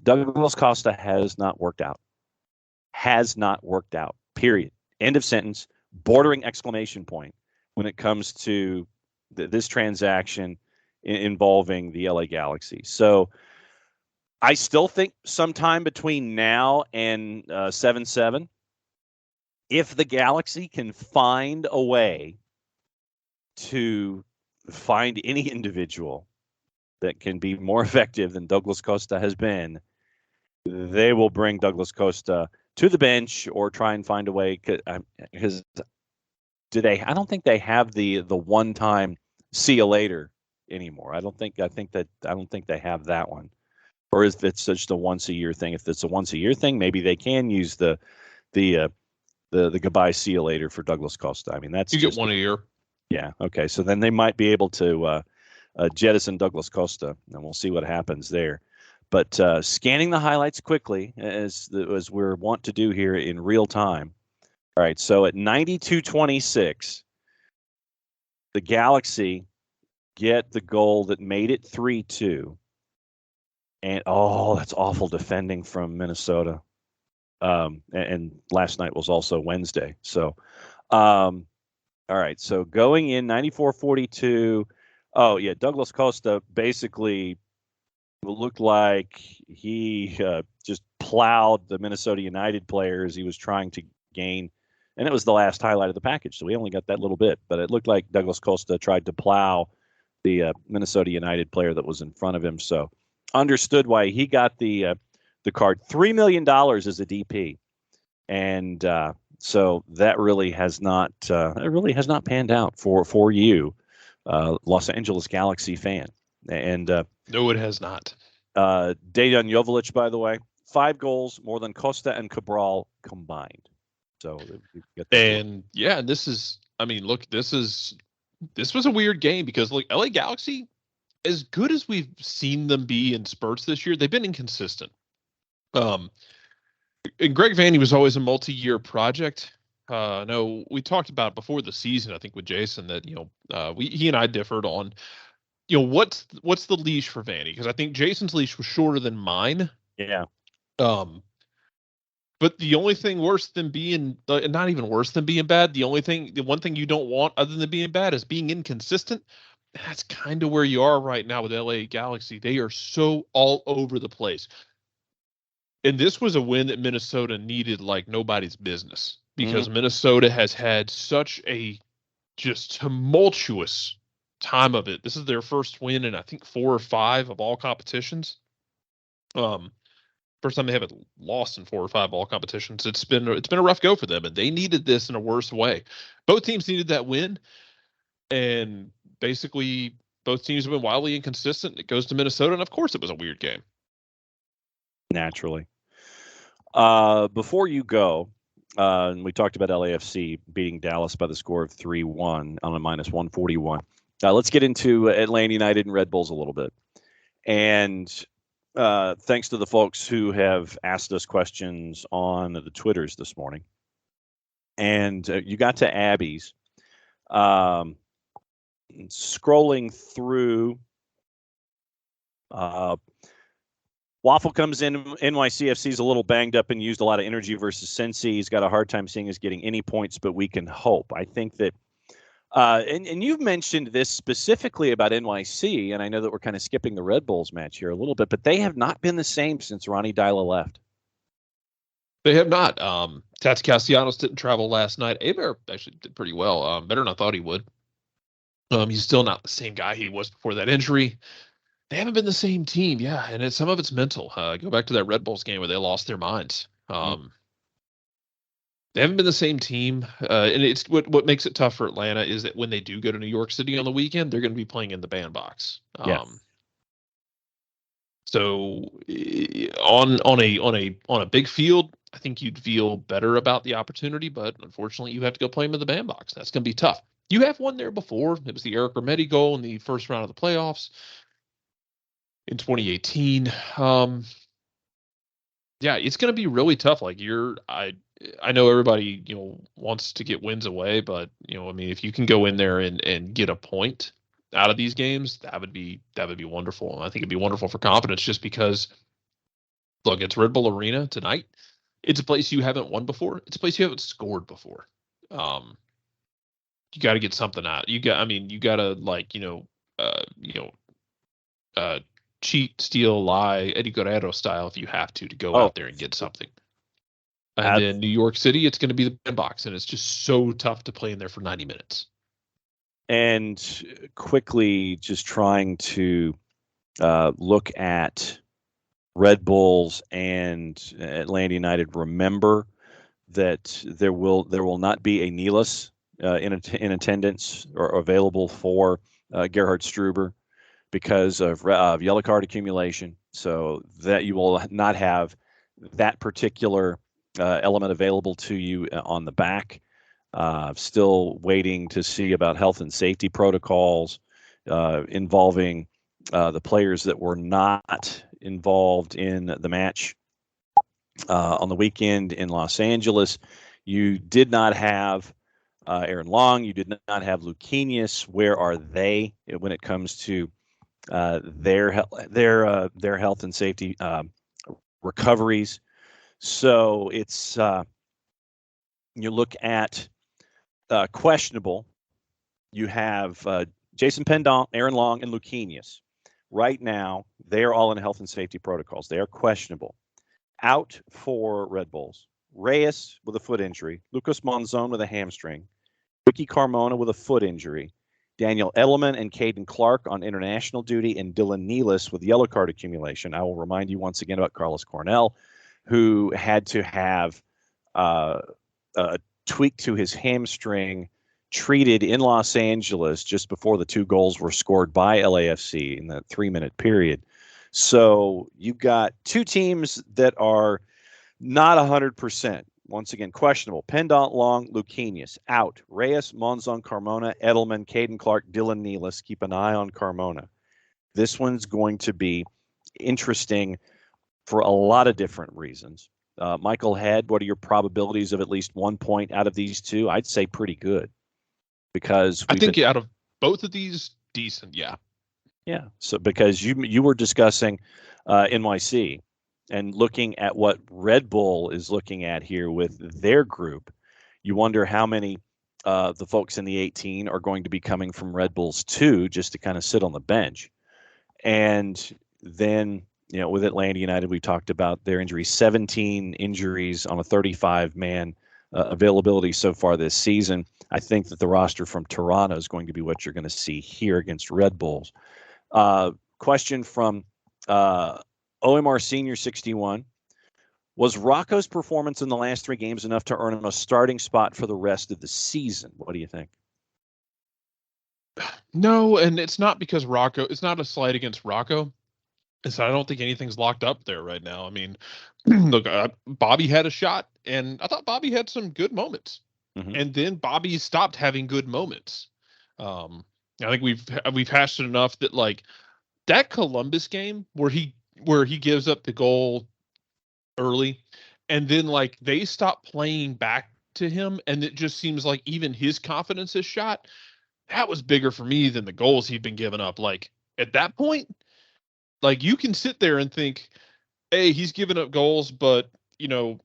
Douglas Costa has not worked out. Has not worked out. Period. End of sentence. Bordering exclamation point when it comes to this transaction involving the LA Galaxy. So I still think sometime between now and 7-7, if the Galaxy can find a way to find any individual that can be more effective than Douglas Costa has been, they will bring Douglas Costa to the bench or try and find a way. Because I don't think they have the one-time see you later anymore. I don't think they have that one. Or if it's just a once-a-year thing. If it's a once-a-year thing, maybe they can use the goodbye see you later for Douglas Costa. That's you get one a year. Yeah. Okay. So then they might be able to jettison Douglas Costa, and we'll see what happens there. But scanning the highlights quickly, as we're wont to do here in real time. All right. So at 92-26, the Galaxy get the goal that made it 3-2. And that's awful defending from Minnesota. And last night was also Wednesday. So, all right. So going in 94-42. Oh yeah, Douglas Costa basically looked like he just plowed the Minnesota United players he was trying to gain, and it was the last highlight of the package. So we only got that little bit, but it looked like Douglas Costa tried to plow the Minnesota United player that was in front of him. So understood why he got the card. $3 million as a DP, and so that really has not panned out for you, Los Angeles Galaxy fan. And no, it has not. Dejan Joveljic, by the way, 5 goals, more than Costa and Cabral combined. So this is. This was a weird game because LA Galaxy, as good as we've seen them be in spurts this year, they've been inconsistent. And Greg Vanney was always a multi-year project. No, we talked about before the season, I think, with Jason that he and I differed on what's the leash for Vanney, because I think Jason's leash was shorter than mine. Yeah. But the only thing worse than being not even worse than being bad, the one thing you don't want other than being bad is being inconsistent. That's kind of where you are right now with LA Galaxy. They are so all over the place. And this was a win that Minnesota needed like nobody's business, because Minnesota has had such a just tumultuous time of it. This is their first win in I think 4 or 5 of all competitions. First time they haven't lost in 4 or 5 all competitions. It's been a rough go for them, and they needed this in a worse way. Both teams needed that win, and basically both teams have been wildly inconsistent. It goes to Minnesota, and of course it was a weird game. Naturally. Before you go, And we talked about LAFC beating Dallas by the score of 3-1 on a minus 141. Let's get into Atlanta United and Red Bulls a little bit. And thanks to the folks who have asked us questions on the Twitters this morning. And you got to Abby's. Scrolling through, Waffle comes in. NYCFC's a little banged up and used a lot of energy versus Cincy. He's got a hard time seeing us getting any points, but we can hope. I think that, and you've mentioned this specifically about NYC, and I know that we're kind of skipping the Red Bulls match here a little bit, but they have not been the same since Ronnie Dyla left. They have not. Tats Castellanos didn't travel last night. Abear actually did pretty well, better than I thought he would. He's still not the same guy he was before that injury. They haven't been the same team, yeah, and some of it's mental. Go back to that Red Bulls game where they lost their minds. They haven't been the same team, and it's what makes it tough for Atlanta is that when they do go to New York City on the weekend, they're going to be playing in the bandbox. So on a big field, I think you'd feel better about the opportunity, but unfortunately, you have to go play them in the bandbox. That's going to be tough. You have won there before. It was the Eric Remedi goal in the first round of the playoffs in 2018. Yeah, it's going to be really tough. Like I know everybody, wants to get wins away, but I mean, if you can go in there and get a point out of these games, that would be wonderful. And I think it'd be wonderful for confidence just because look, it's Red Bull Arena tonight. It's a place you haven't won before. It's a place you haven't scored before. You got to get something out. You got to cheat, steal, lie, Eddie Guerrero style if you have to go out there and get something. And then New York City, it's going to be the bandbox, and it's just so tough to play in there for 90 minutes. And quickly, just trying to look at Red Bulls and Atlanta United. Remember that there will not be a Neelis in attendance or available for Gerhard Struber because of yellow card accumulation. So that you will not have that particular element available to you on the back. Still waiting to see about health and safety protocols involving the players that were not involved in the match on the weekend in Los Angeles. You did not have Aaron Long. You did not have Lucchinius. Where are they when it comes to their health and safety recoveries? So it's you look at questionable. You have Jason Pendant, Aaron Long, and Lucchinius. Right now, they are all in health and safety protocols. They are questionable. Out for Red Bulls. Reyes with a foot injury. Lucas Monzon with a hamstring. Ricky Carmona with a foot injury. Daniel Edelman and Caden Clark on international duty, and Dylan Nealis with yellow card accumulation. I will remind you once again about Carlos Cornell, who had to have a tweak to his hamstring treated in Los Angeles just before the 2 goals were scored by LAFC in that 3-minute period. So you've got 2 teams that are not 100%. Once again, questionable. Pendant, Long, Lucchinius, out. Reyes, Monzon, Carmona, Edelman, Caden Clark, Dylan Nealis. Keep an eye on Carmona. This one's going to be interesting for a lot of different reasons. Michael Head, what are your probabilities of at least 1 point out of these 2? I'd say pretty good. Because I think out of both of these, decent, yeah. Yeah. So because you were discussing NYC and looking at what Red Bull is looking at here with their group, you wonder how many the folks in the 18 are going to be coming from Red Bulls 2 just to kind of sit on the bench. And then, with Atlanta United, we talked about their injuries, 17 injuries on a 35-man availability so far this season. I think that the roster from Toronto is going to be what you're going to see here against Red Bulls. Question from OMR Senior 61. Was Rocco's performance in the last 3 games enough to earn him a starting spot for the rest of the season? What do you think? No, and it's not because it's not a slight against Rocco. And so I don't think anything's locked up there right now. I mean, look, Bobby had a shot, and I thought Bobby had some good moments, and then Bobby stopped having good moments. I think we've hashed it enough that like that Columbus game where he gives up the goal early, and then like they stop playing back to him, and it just seems like even his confidence is shot. That was bigger for me than the goals he'd been giving up. Like at that point, like you can sit there and think, hey, he's giving up goals, but you know,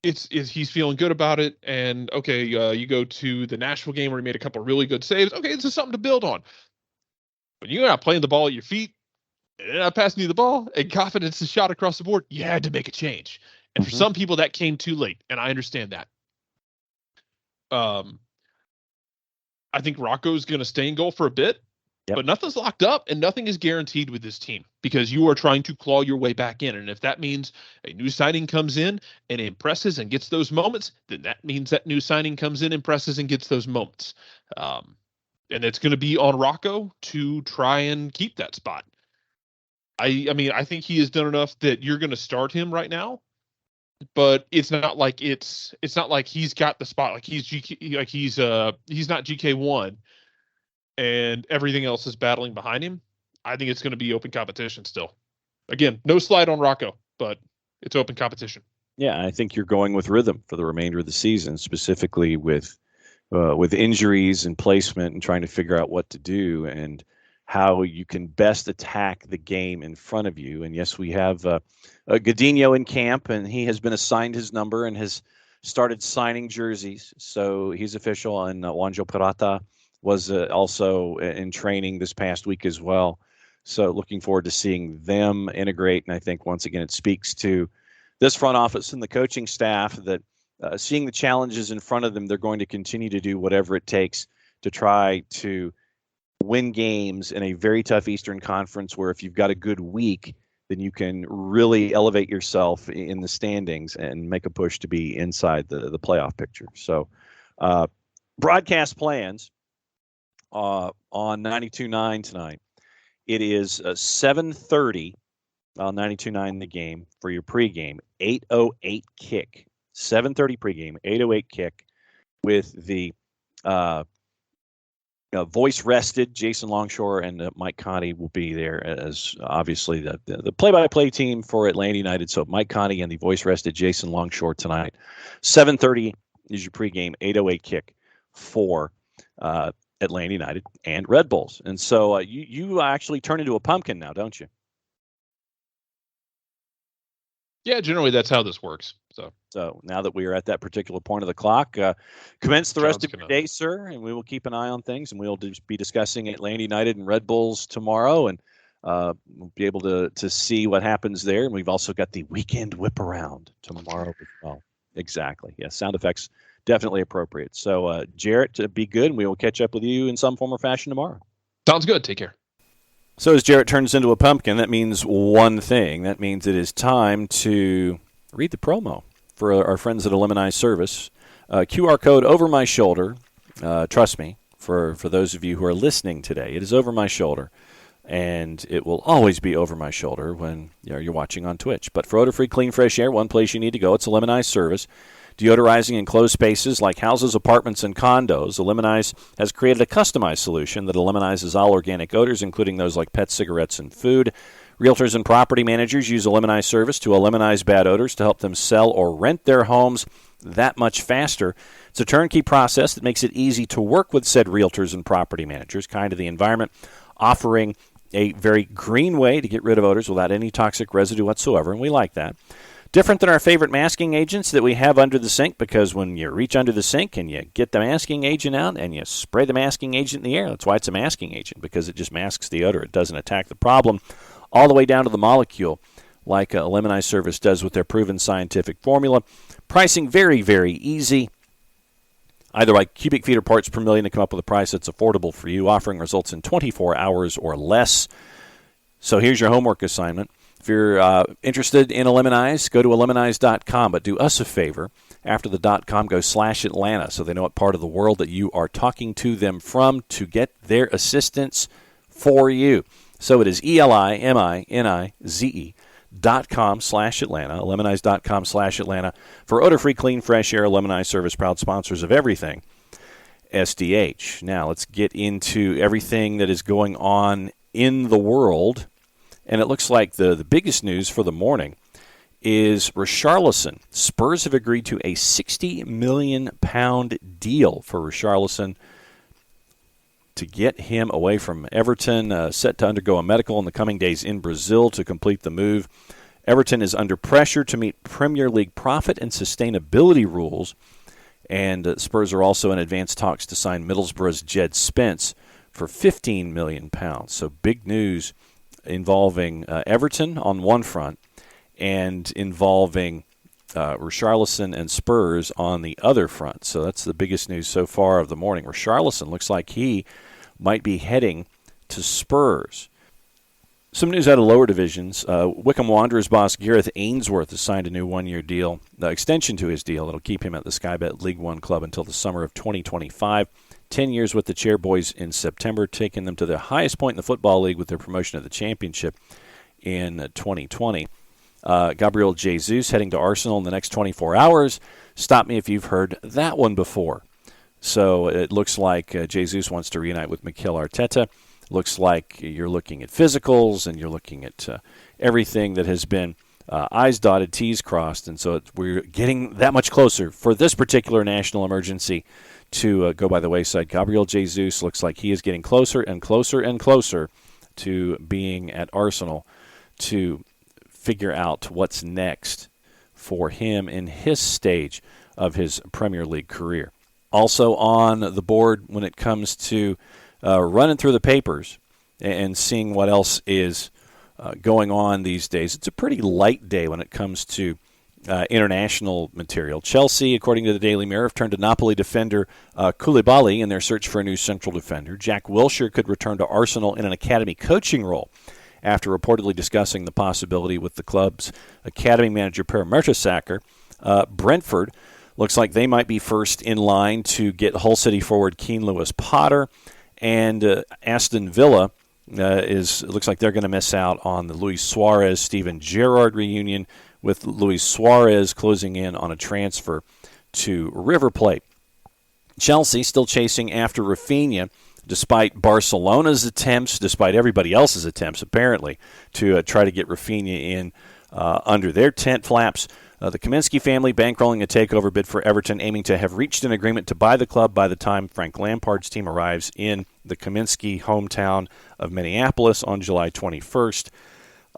it's he's feeling good about it. And okay, you go to the Nashville game where he made a couple of really good saves. Okay, this is something to build on. But you're not playing the ball at your feet, and they're not passing you the ball, and confidence is shot across the board. You had to make a change. And for some people, that came too late, and I understand that. I think Rocco's going to stay in goal for a bit, but nothing's locked up and nothing is guaranteed with this team because you are trying to claw your way back in. And if that means a new signing comes in and impresses and gets those moments, then that means that new signing comes in, impresses, and gets those moments. And it's going to be on Rocco to try and keep that spot. I mean, I think he has done enough that you're going to start him right now. But it's not like it's not like he's got the spot, like he's not GK1 and everything else is battling behind him. I think it's going to be open competition still. Again, no slide on Rocco, but it's open competition. Yeah, I think you're going with rhythm for the remainder of the season, specifically with injuries and placement and trying to figure out what to do and how you can best attack the game in front of you. And yes, we have Godinho in camp, and he has been assigned his number and has started signing jerseys. So he's official, and Juanjo Perata was also in training this past week as well. So looking forward to seeing them integrate. And I think, once again, it speaks to this front office and the coaching staff that seeing the challenges in front of them, they're going to continue to do whatever it takes to try to win games in a very tough Eastern Conference where if you've got a good week, then you can really elevate yourself in the standings and make a push to be inside the playoff picture. So broadcast plans on 92.9 tonight. It is 7:30 on 92.9 the game for your pregame, 8:08 kick. 7:30 pregame, 8:08 kick with the voice rested Jason Longshore and Mike Conti will be there as obviously the play-by-play team for Atlanta United. So Mike Conti and the voice rested Jason Longshore tonight. 7:30 is your pregame, 8:08 kick for Atlanta United and Red Bulls. And so you actually turn into a pumpkin now, don't you? Yeah, generally that's how this works. So now that we are at that particular point of the clock, commence the rest of your day, sir, and we will keep an eye on things, and we'll be discussing Atlanta United and Red Bulls tomorrow, and we'll be able to see what happens there. And we've also got the weekend Whiparound tomorrow as well. Exactly. Yeah, sound effects definitely appropriate. So, Jarrett, be good, and we will catch up with you in some form or fashion tomorrow. Sounds good. Take care. So as Jarrett turns into a pumpkin, that means one thing. That means it is time to read the promo for our friends at Eliminize Service. QR code over my shoulder. Trust me, for those of you who are listening today, it is over my shoulder. And it will always be over my shoulder when you're watching on Twitch. But for odor-free, clean, fresh air, one place you need to go, it's Eliminize Service. Deodorizing enclosed spaces like houses, apartments, and condos, Eliminize has created a customized solution that eliminizes all organic odors, including those like pet cigarettes and food. Realtors and property managers use Eliminize Service to eliminate bad odors to help them sell or rent their homes that much faster. It's a turnkey process that makes it easy to work with said realtors and property managers, kind of the environment, offering a very green way to get rid of odors without any toxic residue whatsoever, and we like that. Different than our favorite masking agents that we have under the sink, because when you reach under the sink and you get the masking agent out and you spray the masking agent in the air, that's why it's a masking agent, because it just masks the odor. It doesn't attack the problem all the way down to the molecule like Eliminize Service does with their proven scientific formula. Pricing very, very easy. Either by cubic feet or parts per million to come up with a price that's affordable for you, offering results in 24 hours or less. So here's your homework assignment. If you're interested in Eliminize, go to eliminize.com, but do us a favor. After the .com, go /Atlanta so they know what part of the world that you are talking to them from to get their assistance for you. So it is ELIMINIZE.com/Atlanta, lemonize.com/Atlanta for odor-free, clean, fresh air. Lemonize Service, proud sponsors of everything SDH. Now let's get into everything that is going on in the world. And it looks like the biggest news for the morning is Richarlison. Spurs have agreed to a £60 million deal for Richarlison to get him away from Everton, set to undergo a medical in the coming days in Brazil to complete the move. Everton is under pressure to meet Premier League profit and sustainability rules, and Spurs are also in advanced talks to sign Middlesbrough's Jed Spence for £15 million. So big news involving Everton on one front and involving Richarlison and Spurs on the other front. So that's the biggest news so far of the morning. Richarlison looks like he might be heading to Spurs. Some news out of lower divisions. Wycombe Wanderers boss Gareth Ainsworth has signed a new one-year deal, extension to his deal. It'll keep him at the Sky Bet League One club until the summer of 2025. 10 years with the Chairboys in September, taking them to the highest point in the Football League with their promotion to the Championship in 2020. Gabriel Jesus heading to Arsenal in the next 24 hours. Stop me if you've heard that one before. So it looks like Jesus wants to reunite with Mikel Arteta. Looks like you're looking at physicals and you're looking at everything that has been I's dotted, T's crossed. And so we're getting that much closer for this particular national emergency to go by the wayside. Gabriel Jesus looks like he is getting closer and closer and closer to being at Arsenal to figure out what's next for him in his stage of his Premier League career. Also on the board when it comes to running through the papers and seeing what else is going on these days, it's a pretty light day when it comes to international material. Chelsea, according to the Daily Mirror, have turned to Napoli defender Koulibaly in their search for a new central defender. Jack Wilshere could return to Arsenal in an academy coaching role after reportedly discussing the possibility with the club's academy manager Per Mertesacker. Brentford looks like they might be first in line to get Hull City forward Keane Lewis-Potter, and Aston Villa looks like they're going to miss out on the Luis Suarez, Steven Gerrard reunion, with Luis Suarez closing in on a transfer to River Plate. Chelsea still chasing after Rafinha, despite Barcelona's attempts, despite everybody else's attempts, apparently, to try to get Rafinha in under their tent flaps. The Kaminsky family bankrolling a takeover bid for Everton, aiming to have reached an agreement to buy the club by the time Frank Lampard's team arrives in the Kaminsky hometown of Minneapolis on July 21st.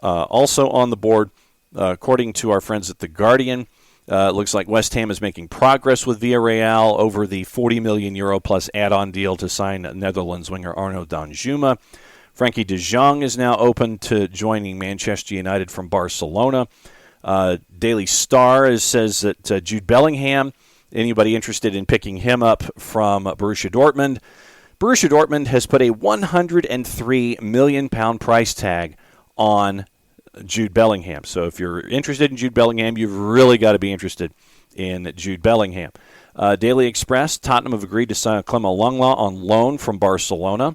Also on the board, according to our friends at The Guardian, it looks like West Ham is making progress with Villarreal over the €40 million plus add-on deal to sign Netherlands winger Arno Danjuma. Frankie de Jong is now open to joining Manchester United from Barcelona. Daily Star says that Jude Bellingham, anybody interested in picking him up from Borussia Dortmund? Borussia Dortmund has put a £103 million price tag on Jude Bellingham. So if you're interested in Jude Bellingham, you've really got to be interested in Jude Bellingham. Daily Express, Tottenham have agreed to sign Clement Lenglet on loan from Barcelona.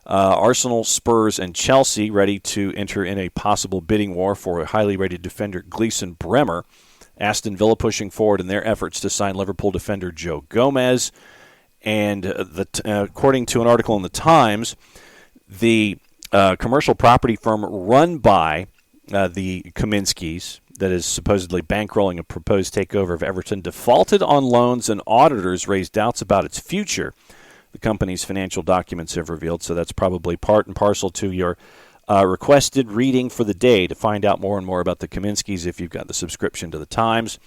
Arsenal, Spurs, and Chelsea ready to enter in a possible bidding war for a highly rated defender, Gleason Bremer. Aston Villa pushing forward in their efforts to sign Liverpool defender Joe Gomez. And according to an article in the Times, the commercial property firm run by the Kaminskys, that is supposedly bankrolling a proposed takeover of Everton, defaulted on loans, and auditors raised doubts about its future. The company's financial documents have revealed, so that's probably part and parcel to your requested reading for the day to find out more and more about the Kaminskys if you've got the subscription to the Times.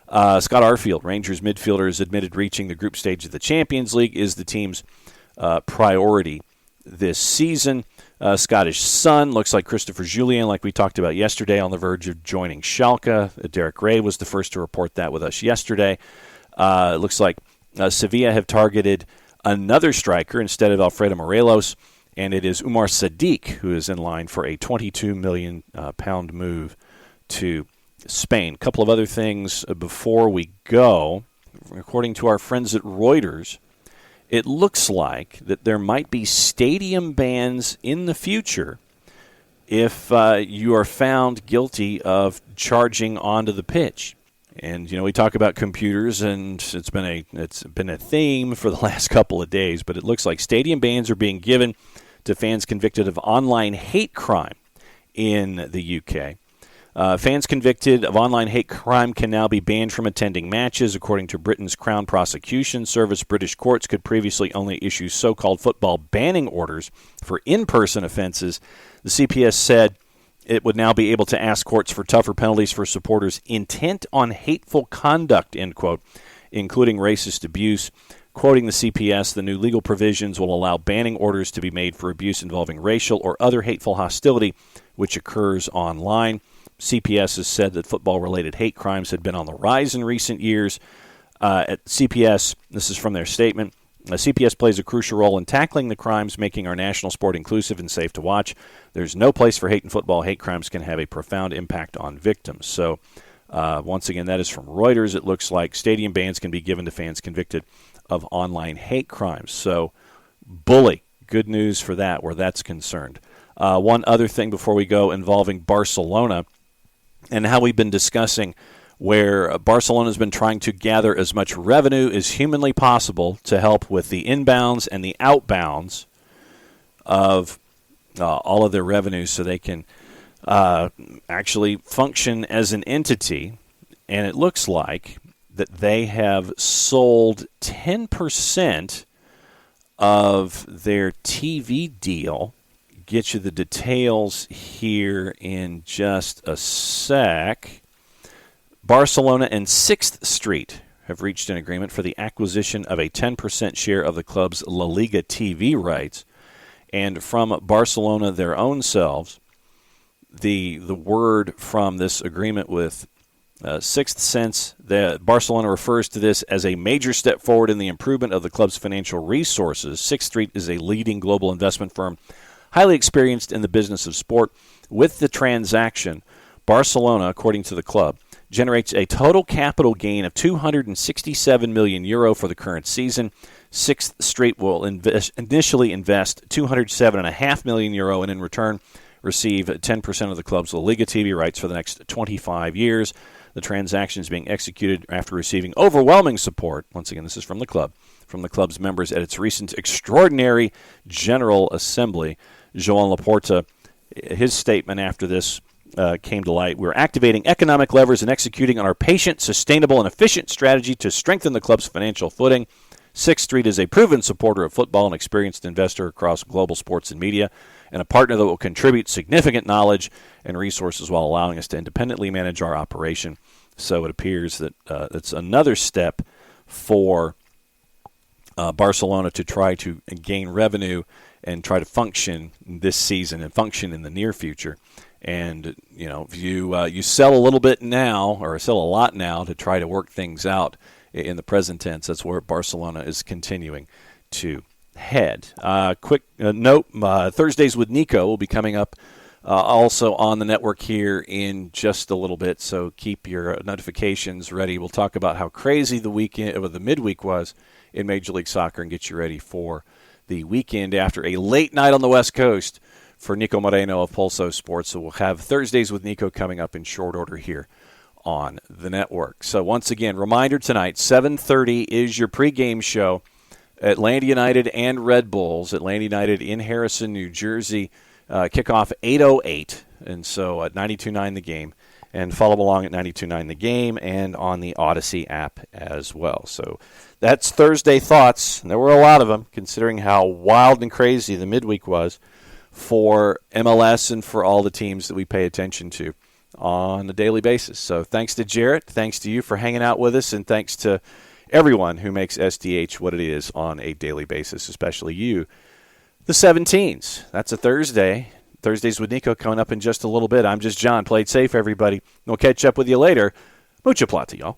Scott Arfield, Rangers midfielder, has admitted reaching the group stage of the Champions League is the team's priority this season. Scottish Sun looks like Christopher Jullien, like we talked about yesterday, on the verge of joining Schalke. Derek Ray was the first to report that with us yesterday. It looks like Sevilla have targeted another striker instead of Alfredo Morelos, and it is Umar Sadiq who is in line for a £22 million move to Spain. A couple of other things before we go. According to our friends at Reuters, it looks like that there might be stadium bans in the future if you are found guilty of charging onto the pitch. And, we talk about computers, and it's been a theme for the last couple of days, but it looks like stadium bans are being given to fans convicted of online hate crime in the UK. Fans convicted of online hate crime can now be banned from attending matches. According to Britain's Crown Prosecution Service, British courts could previously only issue so-called football banning orders for in-person offenses. The CPS said it would now be able to ask courts for tougher penalties for supporters intent on hateful conduct, end quote, including racist abuse. Quoting the CPS, the new legal provisions will allow banning orders to be made for abuse involving racial or other hateful hostility which occurs online. CPS has said that football-related hate crimes had been on the rise in recent years. At CPS, this is from their statement, CPS plays a crucial role in tackling the crimes, making our national sport inclusive and safe to watch. There's no place for hate in football. Hate crimes can have a profound impact on victims. So, once again, that is from Reuters. It looks like stadium bans can be given to fans convicted of online hate crimes. So, bully. Good news for that, where that's concerned. One other thing before we go involving Barcelona and how we've been discussing where Barcelona has been trying to gather as much revenue as humanly possible to help with the inbounds and the outbounds of all of their revenues so they can actually function as an entity. And it looks like that they have sold 10% of their TV deal. Get you the details here in just a sec. Barcelona and 6th Street have reached an agreement for the acquisition of a 10% share of the club's La Liga TV rights. And from Barcelona their own selves, the word from this agreement with Sixth Sense, that Barcelona refers to this as a major step forward in the improvement of the club's financial resources. 6th Street is a leading global investment firm, highly experienced in the business of sport. With the transaction, Barcelona, according to the club, generates a total capital gain of €267 million for the current season. 6th Street will initially invest €207.5 million and in return receive 10% of the club's La Liga TV rights for the next 25 years. The transaction is being executed after receiving overwhelming support. Once again, this is from the club's members at its recent extraordinary General Assembly. Joan Laporta, his statement after this came to light: we're activating economic levers and executing on our patient, sustainable, and efficient strategy to strengthen the club's financial footing. 6th Street is a proven supporter of football and experienced investor across global sports and media, and a partner that will contribute significant knowledge and resources while allowing us to independently manage our operation. So it appears that it's another step for Barcelona to try to gain revenue and try to function this season and function in the near future. And, if you sell a little bit now or sell a lot now to try to work things out in the present tense, that's where Barcelona is continuing to head. Quick note, Thursdays with Nico will be coming up also on the network here in just a little bit, so keep your notifications ready. We'll talk about how crazy the weekend or the midweek was in Major League Soccer and get you ready for the weekend after a late night on the West Coast for Nico Moreno of Pulso Sports. So we'll have Thursdays with Nico coming up in short order here on the network. So once again, reminder tonight, 7:30 is your pregame show. Atlanta United and Red Bulls. Atlanta United in Harrison, New Jersey. Kickoff 8:08, and so at 92.9 The Game. And follow along at 92.9 The Game and on the Odyssey app as well. So that's Thursday thoughts. There were a lot of them, considering how wild and crazy the midweek was for MLS and for all the teams that we pay attention to on a daily basis. So thanks to Jarrett, thanks to you for hanging out with us, and thanks to everyone who makes SDH what it is on a daily basis, especially you, the 17s. That's a Thursday. Thursdays with Nico coming up in just a little bit. I'm just John. Play it safe, everybody. We'll catch up with you later. Mucha plata, y'all.